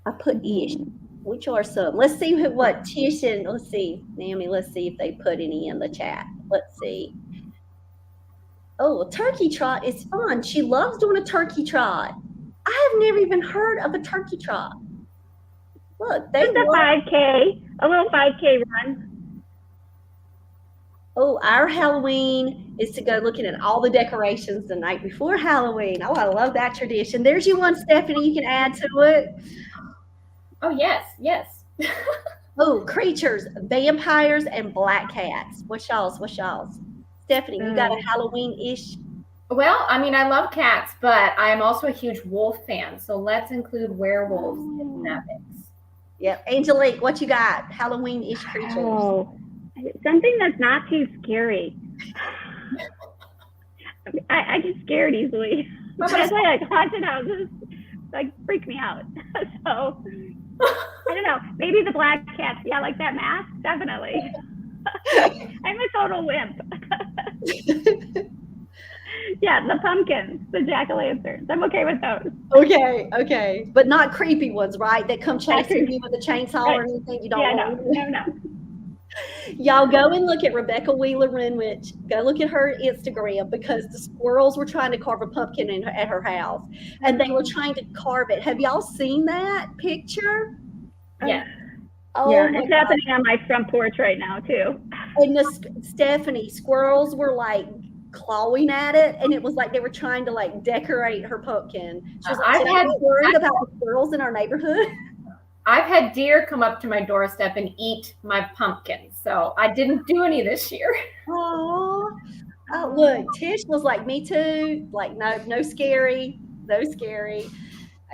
I put ish. Which are some? Let's see what Tish and let's see, Naomi, let's see if they put any in the chat. Let's see. Oh, a turkey trot is fun. She loves doing a turkey trot. I have never even heard of a turkey trot. Look, Just a 5K, a little 5K run. Oh, our Halloween is to go looking at all the decorations the night before Halloween. Oh, I love that tradition. There's you one, Stephanie, you can add to it. Oh, yes. Oh, creatures, vampires, and black cats. What's y'all's? Stephanie, you got a Halloween-ish? Well, I mean, I love cats, but I'm also a huge wolf fan. So let's include werewolves in that mix. Yep. Angelique, what you got? Halloween-ish creatures. Oh, something that's not too scary. I get scared easily. That's why haunted houses freak me out. So I don't know. Maybe the black cats. Yeah, like that mask. Definitely. I'm a total wimp. Yeah, the pumpkins, the jack-o'-lanterns. I'm okay with those. Okay. But not creepy ones, right? That come chasing you with a chainsaw or anything you don't want. No. Y'all go and look at Rebecca Wheeler-Renwich. Go look at her Instagram because the squirrels were trying to carve a pumpkin at her house. And they were trying to carve it. Have y'all seen that picture? Yeah. Oh, yeah, it's happening on my front porch right now, too. And Stephanie, squirrels were clawing at it, and it was like they were trying to decorate her pumpkin. She was like, I'm worried about the squirrels in our neighborhood. I've had deer come up to my doorstep and eat my pumpkin, so I didn't do any this year. Oh, look, Tish was like, me too. No scary.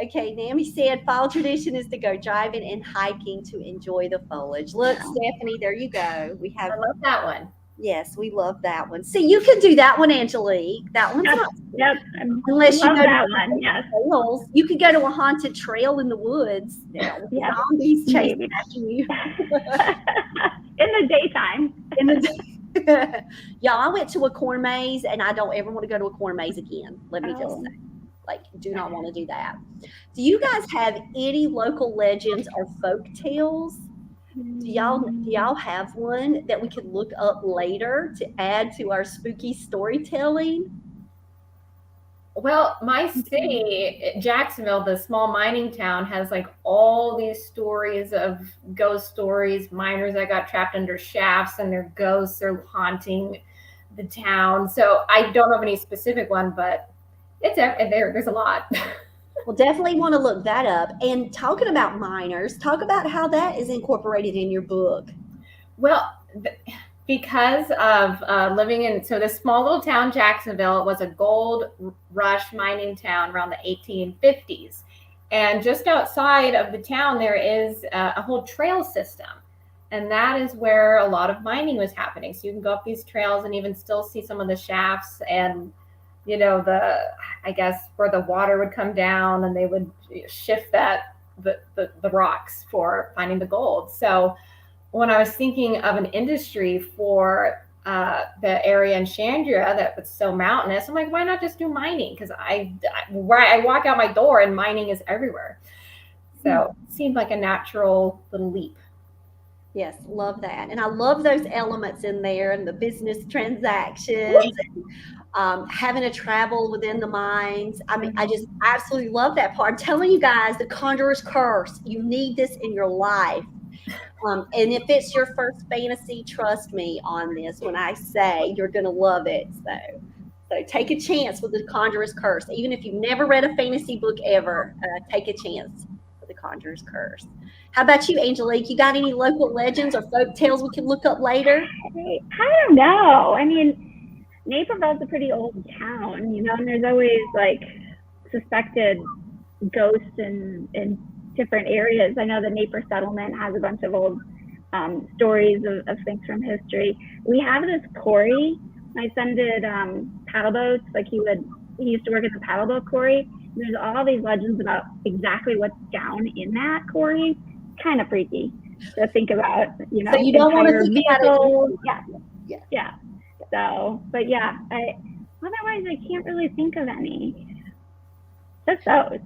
Okay, Naomi said fall tradition is to go driving and hiking to enjoy the foliage. Look, Stephanie, there you go. We have I love that one. yes, we love that one. See, you can do that one, Angelique. That one's Yep, not yep. unless you Love go that to one. Yes. trails. You could go to a haunted trail in the woods now with Yep. zombies chasing Maybe. after you. In the daytime. In the y'all, I went to a corn maze and I don't ever want to go to a corn maze again. Let me just say. Like, do not want to do that. Do you guys have any local legends or folk tales? Do y'all have one that we could look up later to add to our spooky storytelling? Well, my city, Jacksonville, the small mining town, has like all these stories of ghost stories, miners that got trapped under shafts and their ghosts are haunting the town. So I don't know of any specific one, but it's there's a lot. Well, definitely want to look that up. And talking about miners, talk about how that is incorporated in your book. Well, because of living in, so this small little town, Jacksonville, was a gold rush mining town around the 1850s. And just outside of the town, there is a whole trail system. And that is where a lot of mining was happening. So you can go up these trails and even still see some of the shafts and, you know, I guess where the water would come down and they would shift the rocks for finding the gold. So when I was thinking of an industry for the area in Chandria that was so mountainous, I'm like, why not just do mining? Because I walk out my door and mining is everywhere. So it seemed like a natural little leap. Yes, love that. And I love those elements in there and the business transactions and having to travel within the mines. I mean, I just absolutely love that part. I'm telling you guys, the Conjurer's Curse, you need this in your life. And if it's your first fantasy, trust me on this when I say you're going to love it. So take a chance with the Conjurer's Curse. Even if you've never read a fantasy book ever, take a chance with the Conjurer's Curse. How about you, Angelique? You got any local legends or folk tales we can look up later? I don't know. I mean, Naperville's a pretty old town, you know, and there's always like suspected ghosts in different areas. I know the Naper settlement has a bunch of old stories of things from history. We have this quarry. My son did paddle boats. Like he used to work at the paddle boat quarry. There's all these legends about exactly what's down in that quarry. Kind of freaky to think about, you know. So you don't want to think about it. Yeah. So, but yeah, otherwise I can't really think of any. Just those.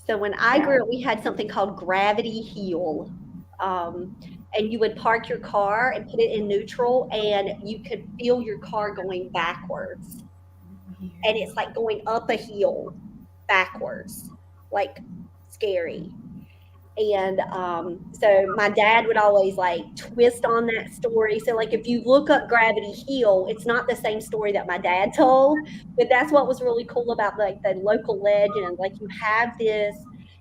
So when I grew up, we had something called Gravity Heel. And you would park your car and put it in neutral and you could feel your car going backwards. And it's like going up a hill backwards, like scary. And so my dad would always like twist on that story. So like if you look up Gravity Hill, it's not the same story that my dad told, but that's what was really cool about like the local legend. Like you have this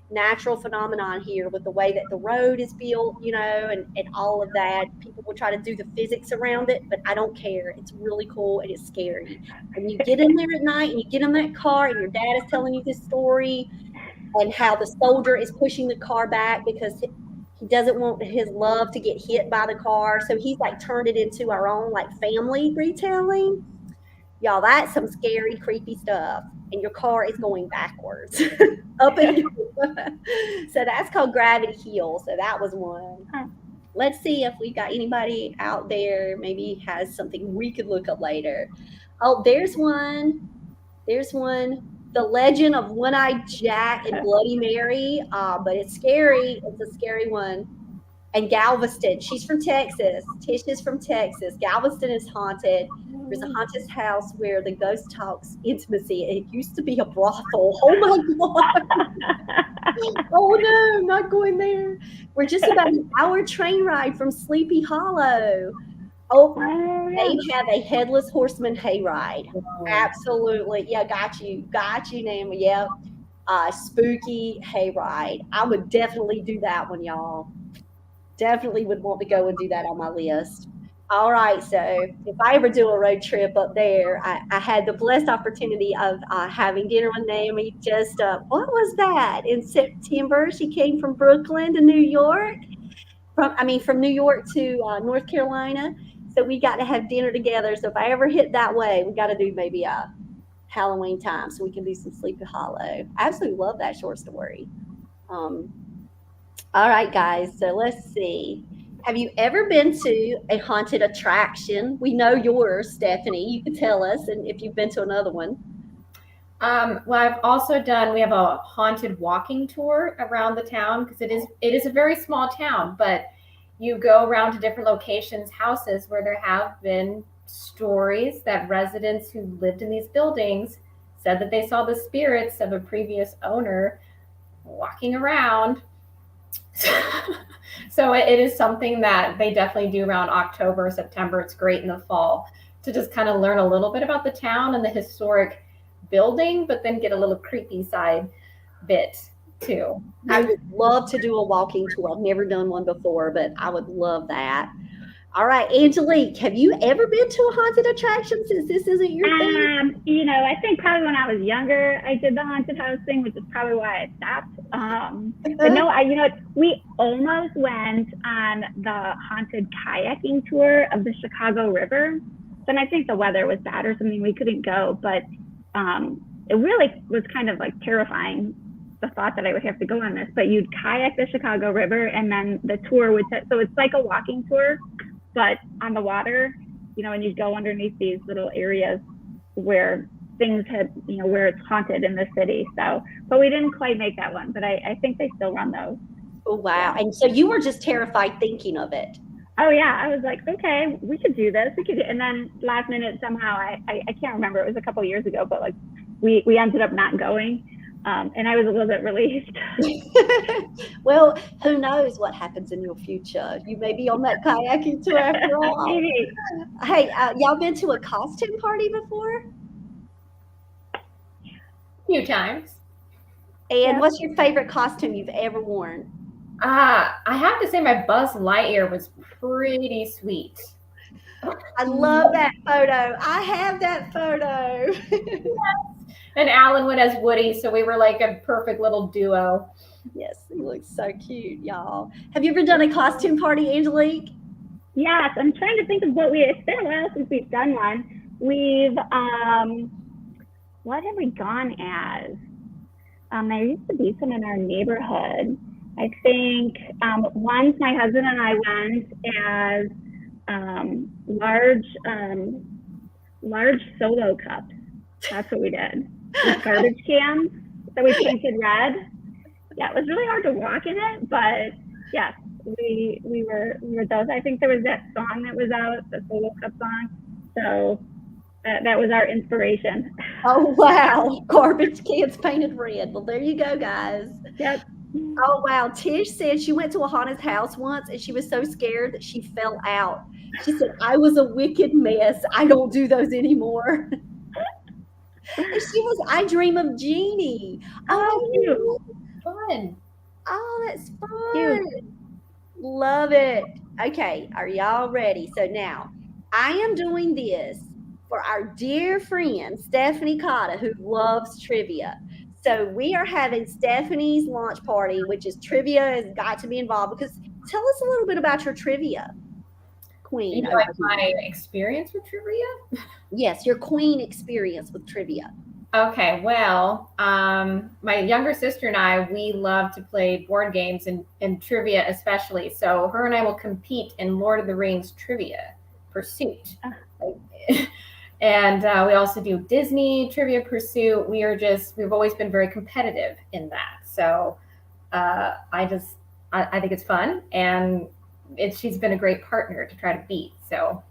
natural phenomenon here with the way that the road is built, you know, and all of that. People will try to do the physics around it, but I don't care. It's really cool and it's scary. And you get in there at night and you get in that car and your dad is telling you this story and how the soldier is pushing the car back because he doesn't want his love to get hit by the car. So he's like turned it into our own like family retelling. Y'all, that's some scary, creepy stuff. And your car is going backwards up and so that's called Gravity Hill. So that was one. Let's see if we got anybody out there maybe has something we could look up later. Oh, there's one. The Legend of One-Eyed Jack and Bloody Mary, but it's scary. It's a scary one. And Galveston, she's from Texas. Tish is from Texas. Galveston is haunted. There's a haunted house where the ghost talks intimacy. It used to be a brothel. Oh my God. Oh no, I'm not going there. We're just about an hour train ride from Sleepy Hollow. Oh, they have a headless horseman hayride. Absolutely. Yeah, got you, Naomi. Yep. Spooky hayride. I would definitely do that one, y'all. Definitely would want to go and do that on my list. All right, so if I ever do a road trip up there, I had the blessed opportunity of having dinner with Naomi just, what was that, in September? She came from Brooklyn to New York, from New York to North Carolina. So we got to have dinner together. So if I ever hit that way, we got to do maybe a Halloween time so we can do some Sleepy Hollow. I absolutely love that short story. Um, all right, guys. So let's see. Have you ever been to a haunted attraction? We know yours, Stephanie. You can tell us, and if you've been to another one. Well, I've also done. We have a haunted walking tour around the town because it is a very small town, but you go around to different locations, houses where there have been stories that residents who lived in these buildings said that they saw the spirits of a previous owner walking around. So it is something that they definitely do around October, September. It's great in the fall to just kind of learn a little bit about the town and the historic building, but then get a little creepy side bit too. I would love to do a walking tour. I've never done one before, but I would love that. All right, Angelique, have you ever been to a haunted attraction since this isn't your thing? I think probably when I was younger, I did the haunted house thing, which is probably why I stopped. But no, we almost went on the haunted kayaking tour of the Chicago River. Then I think the weather was bad or something. We couldn't go, but it really was kind of like terrifying, the thought that I would have to go on this. But you'd kayak the Chicago River, and then the tour would so it's like a walking tour, but on the water, and you'd go underneath these little areas where things had, where it's haunted in the city. So, but we didn't quite make that one, but I think they still run those. Oh, wow. And so you were just terrified thinking of it. Oh yeah, I was like, okay, we could do this. And then last minute somehow, I can't remember. It was a couple of years ago, but like we ended up not going. And I was a little bit relieved. Well, who knows what happens in your future? You may be on that kayaking tour after all. Maybe. Hey, y'all been to a costume party before? A few times. And what's your favorite costume you've ever worn? I have to say my Buzz Lightyear was pretty sweet. I love that photo. I have that photo. Yes. And Alan went as Woody, so we were like a perfect little duo. Yes, he looks so cute, y'all. Have you ever done a costume party, Angelique? Yes, I'm trying to think of it's been a while since we've done one. We've, what have we gone as? There used to be some in our neighborhood. I think once my husband and I went as large solo cups. That's what we did. With garbage cans that we painted red. Yeah, it was really hard to walk in it, but yes, we were those. I think there was that song that was out, the solo cup song. So that was our inspiration. Oh wow, garbage cans painted red. Well, there you go, guys. Yep. Oh wow, Tish said she went to a haunted house once and she was so scared that she fell out. She said, "I was a wicked mess. I don't do those anymore." And she was, I Dream of Jeannie. Oh, Fun. Oh, that's fun. Cute. Love it. Okay, are y'all ready? So now I am doing this for our dear friend, Stephanie Cotta, who loves trivia. So we are having Stephanie's launch party, which is trivia has got to be involved, because tell us a little bit about your trivia, queen. Like my experience with trivia? Yes, your queen experience with trivia. Okay, well, my younger sister and I, we love to play board games and trivia especially. So her and I will compete in Lord of the Rings trivia pursuit. And we also do Disney trivia pursuit. We've always been very competitive in that. So I think it's fun, and she's been a great partner to try to beat. So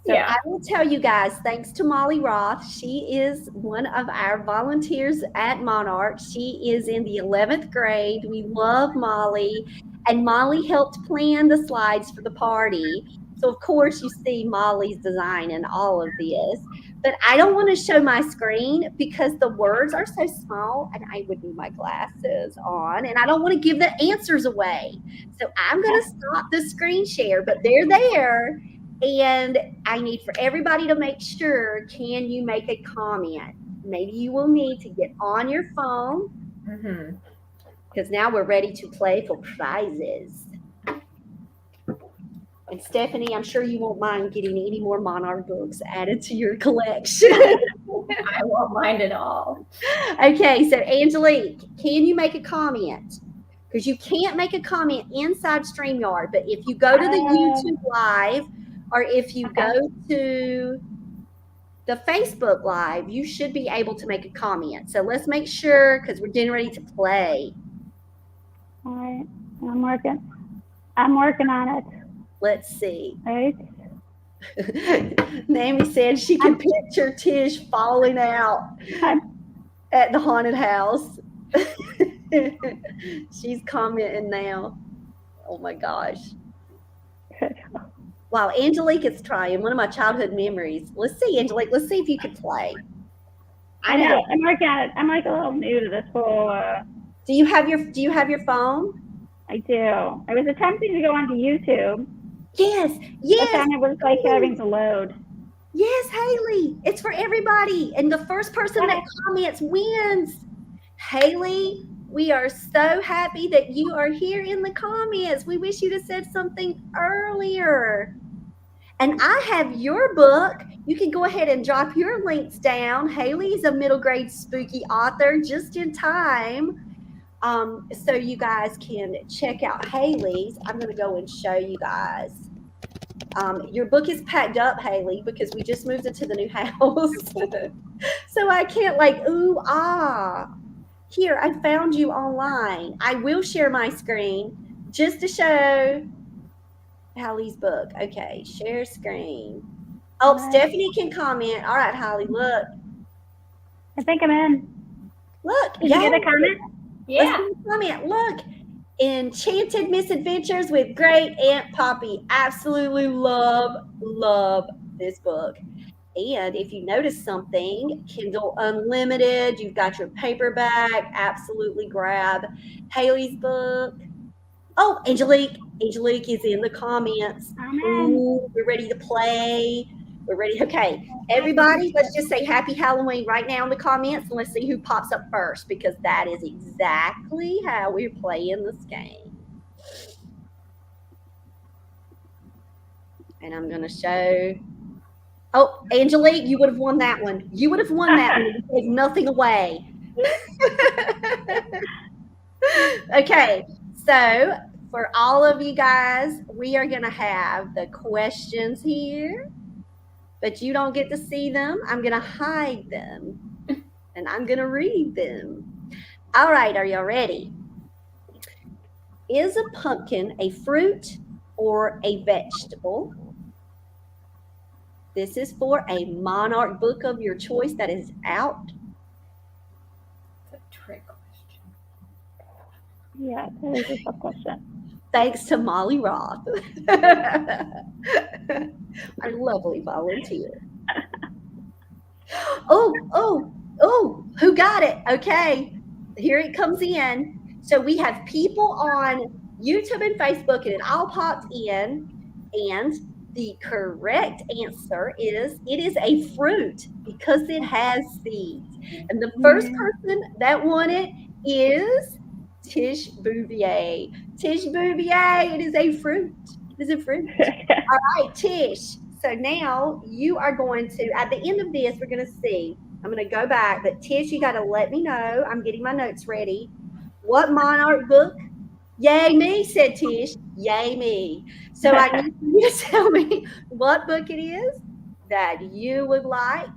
yeah. I will tell you guys, thanks to Molly Roth, she is one of our volunteers at Monarch. She is in the 11th grade. We love Molly, and Molly helped plan the slides for the party. So of course you see Molly's design in all of this, but I don't want to show my screen because the words are so small and I would need my glasses on, and I don't want to give the answers away. So I'm going to stop the screen share, but they're there. And I need for everybody to make sure, can you make a comment? Maybe you will need to get on your phone because now we're ready to play for prizes. And Stephanie, I'm sure you won't mind getting any more Monarch books added to your collection. I won't mind at all. Okay, so Angelique, can you make a comment? Because you can't make a comment inside StreamYard, but if you go to the YouTube Live or if you go to the Facebook Live, you should be able to make a comment. So let's make sure, because we're getting ready to play. All right, I'm working on it. Let's see. Right. Naomi said she can picture Tish falling out at the haunted house. She's commenting now. Oh my gosh. Wow, Angelique is trying. One of my childhood memories. Let's see, Angelique. Let's see if you can play. I know. I'm working on it. I'm like a little new to this whole. Do you have your phone? I do. I was attempting to go onto YouTube. Yes. But then it was like having to load. Yes, Haley. It's for everybody. And the first person that comments wins. Haley, we are so happy that you are here in the comments. We wish you'd have said something earlier. And I have your book. You can go ahead and drop your links down. Haley is a middle grade spooky author just in time. So you guys can check out Haley's. I'm going to go and show you guys. Your book is packed up, Haley, because we just moved into the new house. So I can't Here, I found you online. I will share my screen just to show Haley's book. Okay, share screen. Oh, Stephanie can comment. All right, Holly, look. I think I'm in. Look. Did you get a comment? Yeah. Comment. Look. Enchanted Misadventures with Great Aunt Poppy. Absolutely love this book. And if you notice something, Kindle Unlimited, you've got your paperback, absolutely grab Haley's book. Oh, Angelique is in the comments. Ooh, we're ready to play. We're ready. Okay, everybody, let's just say Happy Halloween right now in the comments, and let's see who pops up first, because that is exactly how we're playing this game. And I'm going to show. Oh, Angelique, you would have won that one. You would have won that one. You gave nothing away. Okay, so for all of you guys, we are going to have the questions here, but you don't get to see them. I'm going to hide them, and I'm going to read them. All right, are y'all ready? Is a pumpkin a fruit or a vegetable? This is for a Monarch book of your choice that is out. It's a trick question. Yeah, that is a tough question. Thanks to Molly Roth, our lovely volunteer. Oh, who got it? Okay, here it comes in. So we have people on YouTube and Facebook, and it all popped in. And the correct answer is it is a fruit because it has seeds. And the first person that won it is Tish Bouvier. Tish Bouvier, it is a fruit. It is a fruit. All right, Tish. So now you are going to, at the end of this, we're going to see. I'm going to go back, but Tish, you got to let me know. I'm getting my notes ready. What Monarch book? Yay me, said Tish. Yay me. So I need you to tell me what book it is that you would like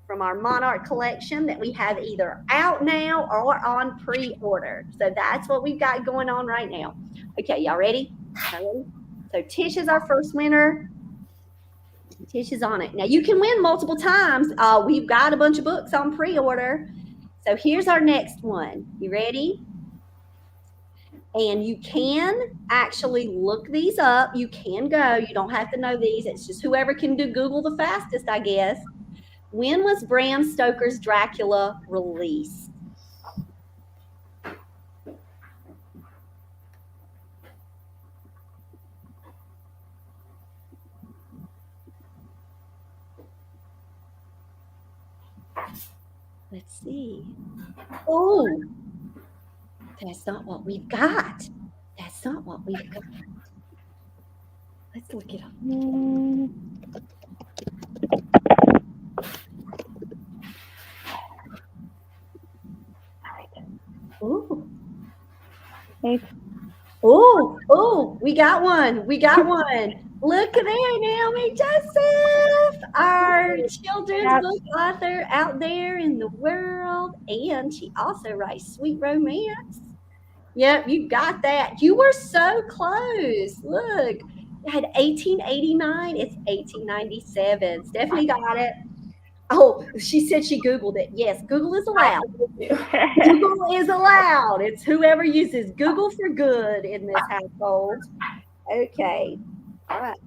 from our Monarch collection that we have either out now or on pre-order. So that's what we've got going on right now. Okay, y'all ready? So Tish is our first winner. Tish is on it. Now you can win multiple times. We've got a bunch of books on pre-order. So here's our next one. You ready? And you can actually look these up. You can go. You don't have to know these. It's just whoever can do Google the fastest, I guess. When was Bram Stoker's Dracula released? Let's see. Oh, that's not what we've got. That's not what we've got. Let's look it up. Ooh. Oh, we got one. We got one. Look there, Naomi Joseph, our children's book author out there in the world. And she also writes sweet romance. Yep, you got that. You were so close. Look, you had 1889. It's 1897. Stephanie got it. Oh, she said she Googled it. Yes, Google is allowed. Google is allowed. It's whoever uses Google for good in this household. Okay. All right.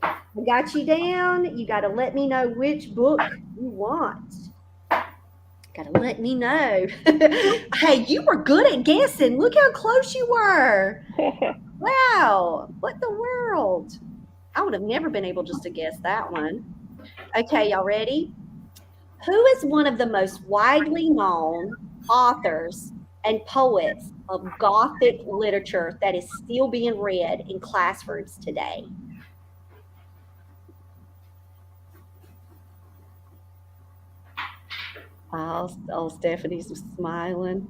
I got you down. You got to let me know which book you want. Got to let me know. Hey, you were good at guessing. Look how close you were. Wow. What the world? I would have never been able just to guess that one. Okay, y'all ready? Who is one of the most widely known authors and poets of Gothic literature that is still being read in classrooms today? Oh, Stephanie's smiling.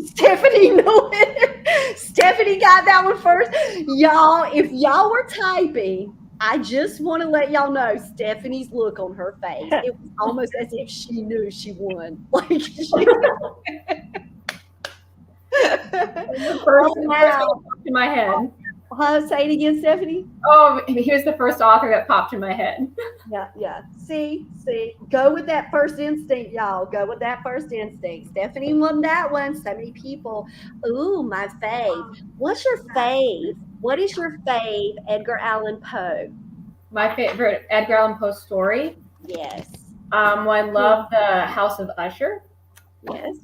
Stephanie knew it. Stephanie got that one first. Y'all, if y'all were typing, I just want to let y'all know Stephanie's look on her face. It was almost as if she knew she won. Like she The first popped in my head. Say it again, Stephanie. Oh, he was the first author that popped in my head. Yeah. See. Go with that first instinct, y'all. Go with that first instinct. Stephanie won that one. So many people. Ooh, my fave. What's your fave? What is your fave Edgar Allan Poe? My favorite Edgar Allan Poe story. Yes. I love the House of Usher. Yes.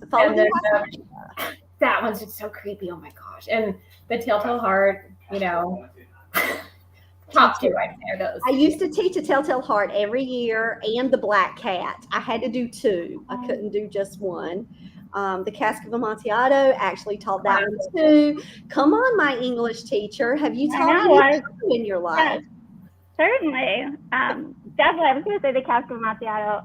That one's just so creepy. Oh my gosh. And the Telltale Heart, top two right there. Those. I used to teach a Telltale Heart every year and the Black Cat. I had to do two. I couldn't do just one. The Cask of Amontillado actually taught that one too. Come on, my English teacher. Have you taught any in your life? Yeah, certainly. Definitely. I was going to say the Cask of Amontillado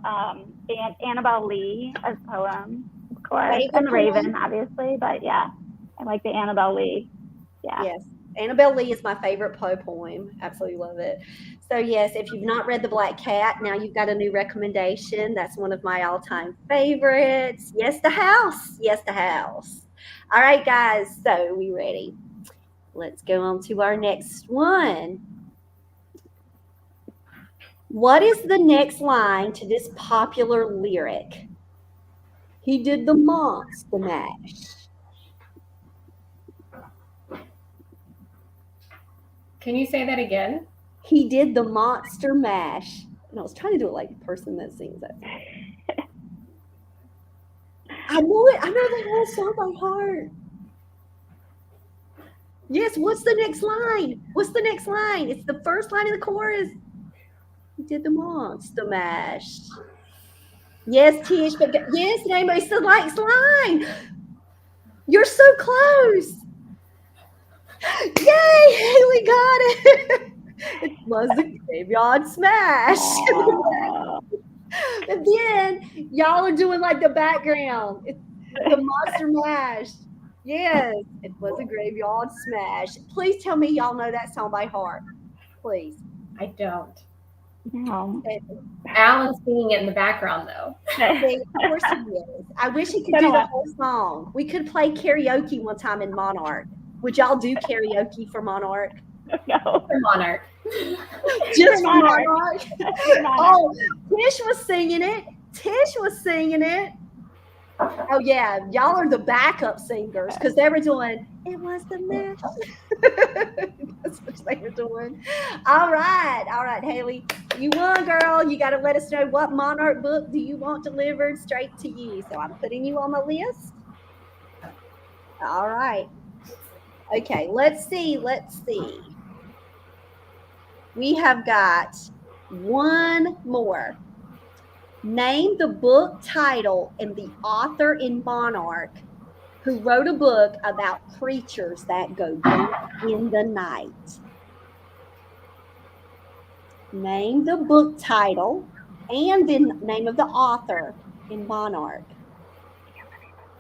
and Annabelle Lee as poem, of course. And the Raven, obviously. But yeah, I like the Annabelle Lee. Yeah. Yes. Annabelle Lee is my favorite Poe poem. Absolutely love it. So yes, if you've not read The Black Cat, now you've got a new recommendation. That's one of my all-time favorites. Yes, the house. Yes, the house. All right, guys. So we ready? Let's go on to our next one. What is the next line to this popular lyric? He did the monster mash. Can you say that again? He did the monster mash. And I was trying to do it like the person that sings it. I know it. I know the whole song by heart. Yes, what's the next line? What's the next line? It's the first line of the chorus. He did the monster mash. Yes, Tish, but yes, anybody still likes line. You're so close. Yay, Haley got it. It was the graveyard smash. And then y'all are doing like the background. It's the monster mash. Yes, it was a graveyard smash. Please tell me y'all know that song by heart. Please. I don't. No. Alan's singing it in the background though. Of course he is. I wish he could do the whole song. We could play karaoke one time in Monarch. Would y'all do karaoke for Monarch? No. For Monarch. Just for Monarch. Oh, Tish was singing it. Oh yeah, y'all are the backup singers because they were doing it was the mash. That's what they were doing. All right, Haley, you won, girl. You got to let us know what Monarch book do you want delivered straight to you. So I'm putting you on the list. All right. Okay, let's see. We have got one more. Name the book title and the author in Monarch who wrote a book about creatures that go bump in the night. Name the book title and the name of the author in Monarch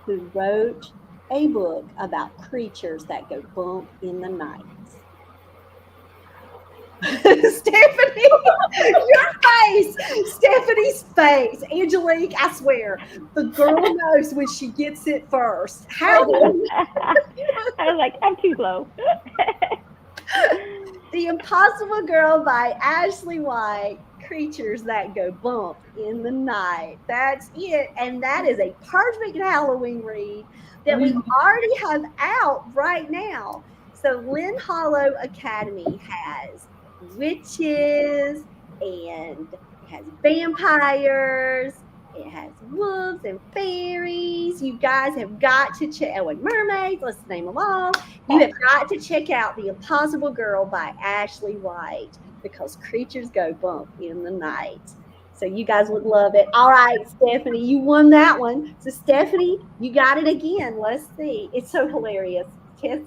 who wrote a book about creatures that go bump in the night. Stephanie, your face, Stephanie's face. Angelique, I swear, the girl knows when she gets it first. How do you? I was like, I'm too slow. The Impossible Girl by Ashley White. Creatures that go bump in the night. That's it. And that is a perfect Halloween read that we already have out right now. So Lynn Hollow Academy has witches and it has vampires. It has wolves and fairies. You guys have got to check out mermaids. Let's name them all. You have got to check out The Impossible Girl by Ashley White because creatures go bump in the night. So you guys would love it. All right, Stephanie, you won that one. So Stephanie, you got it again. Let's see. It's so hilarious.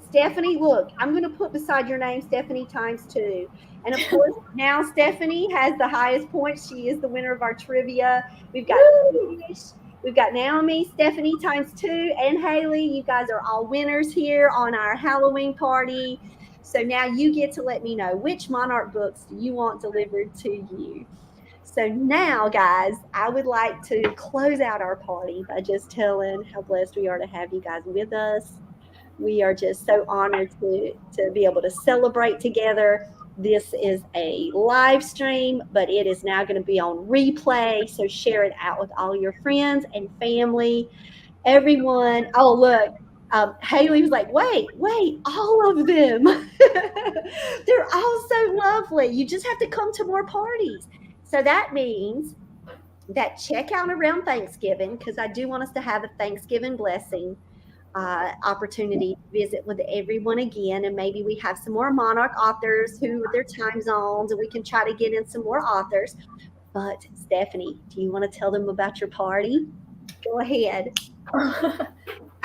Stephanie, look, I'm going to put beside your name Stephanie times 2. And of course, now Stephanie has the highest points. She is the winner of our trivia. We've got Bookish, we've got Naomi, Stephanie times 2, and Haley. You guys are all winners here on our Halloween party. So now you get to let me know which Monarch books do you want delivered to you. So now, guys, I would like to close out our party by just telling how blessed we are to have you guys with us. We are just so honored to be able to celebrate together. This is a live stream, but it is now going to be on replay. So share it out with all your friends and family, everyone. Oh, look, Haley was like, wait, all of them. They're all so lovely. You just have to come to more parties. So that means that check out around Thanksgiving, because I do want us to have a Thanksgiving blessing opportunity to visit with everyone again, and maybe we have some more Monarch authors who with their time zones, and we can try to get in some more authors. But Stephanie, do you want to tell them about your party? Go ahead.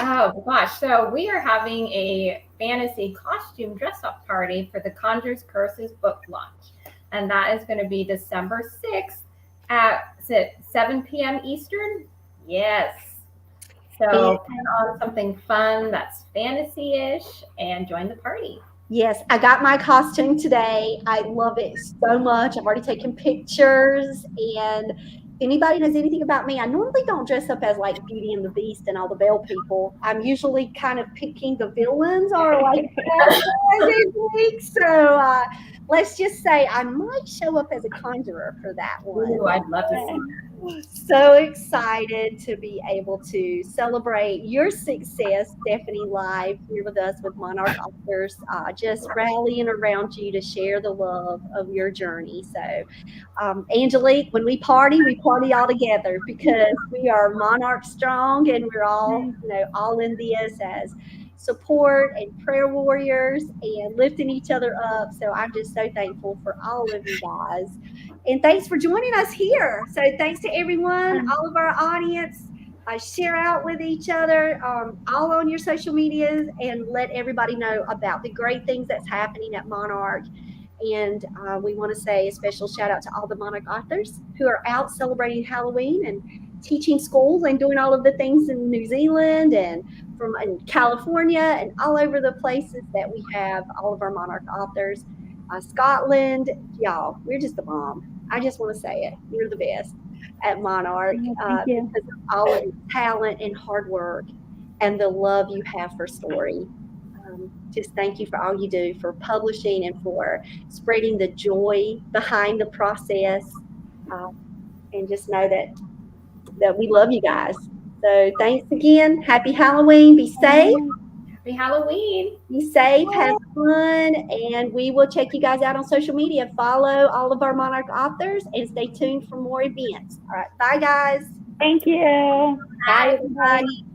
Oh gosh, so we are having a fantasy costume dress-up party for the Conjures Curses book launch, and that is going to be December 6th at 7 p.m. Eastern. Yes. So put on something fun that's fantasy-ish and join the party. Yes, I got my costume today. I love it so much. I've already taken pictures. And if anybody knows anything about me, I normally don't dress up as like Beauty and the Beast and all the Belle people. I'm usually kind of picking the villains or like so let's just say I might show up as a conjurer for that one. Ooh, I'd love to see that. So excited to be able to celebrate your success, Stephanie, live here with us with Monarch Authors, just rallying around you to share the love of your journey. So, Angelique, when we party all together because we are Monarch strong and we're all, all in this as support and prayer warriors and lifting each other up. So I'm just so thankful for all of you guys. And thanks for joining us here. So thanks to everyone, all of our audience. Share out with each other, all on your social medias, and let everybody know about the great things that's happening at Monarch. And we want to say a special shout out to all the Monarch authors who are out celebrating Halloween and teaching schools and doing all of the things in New Zealand and in California and all over the places that we have all of our Monarch authors. Scotland, y'all, we're just the bomb. I just want to say it. You're the best at Monarch because of all of your talent and hard work and the love you have for story. Just thank you for all you do for publishing and for spreading the joy behind the process. And just know that we love you guys. So thanks again. Happy Halloween. Be safe. Happy Halloween. Be safe, have fun, and we will check you guys out on social media. Follow all of our Monarch authors and stay tuned for more events. All right. Bye, guys. Thank you. Bye, everybody.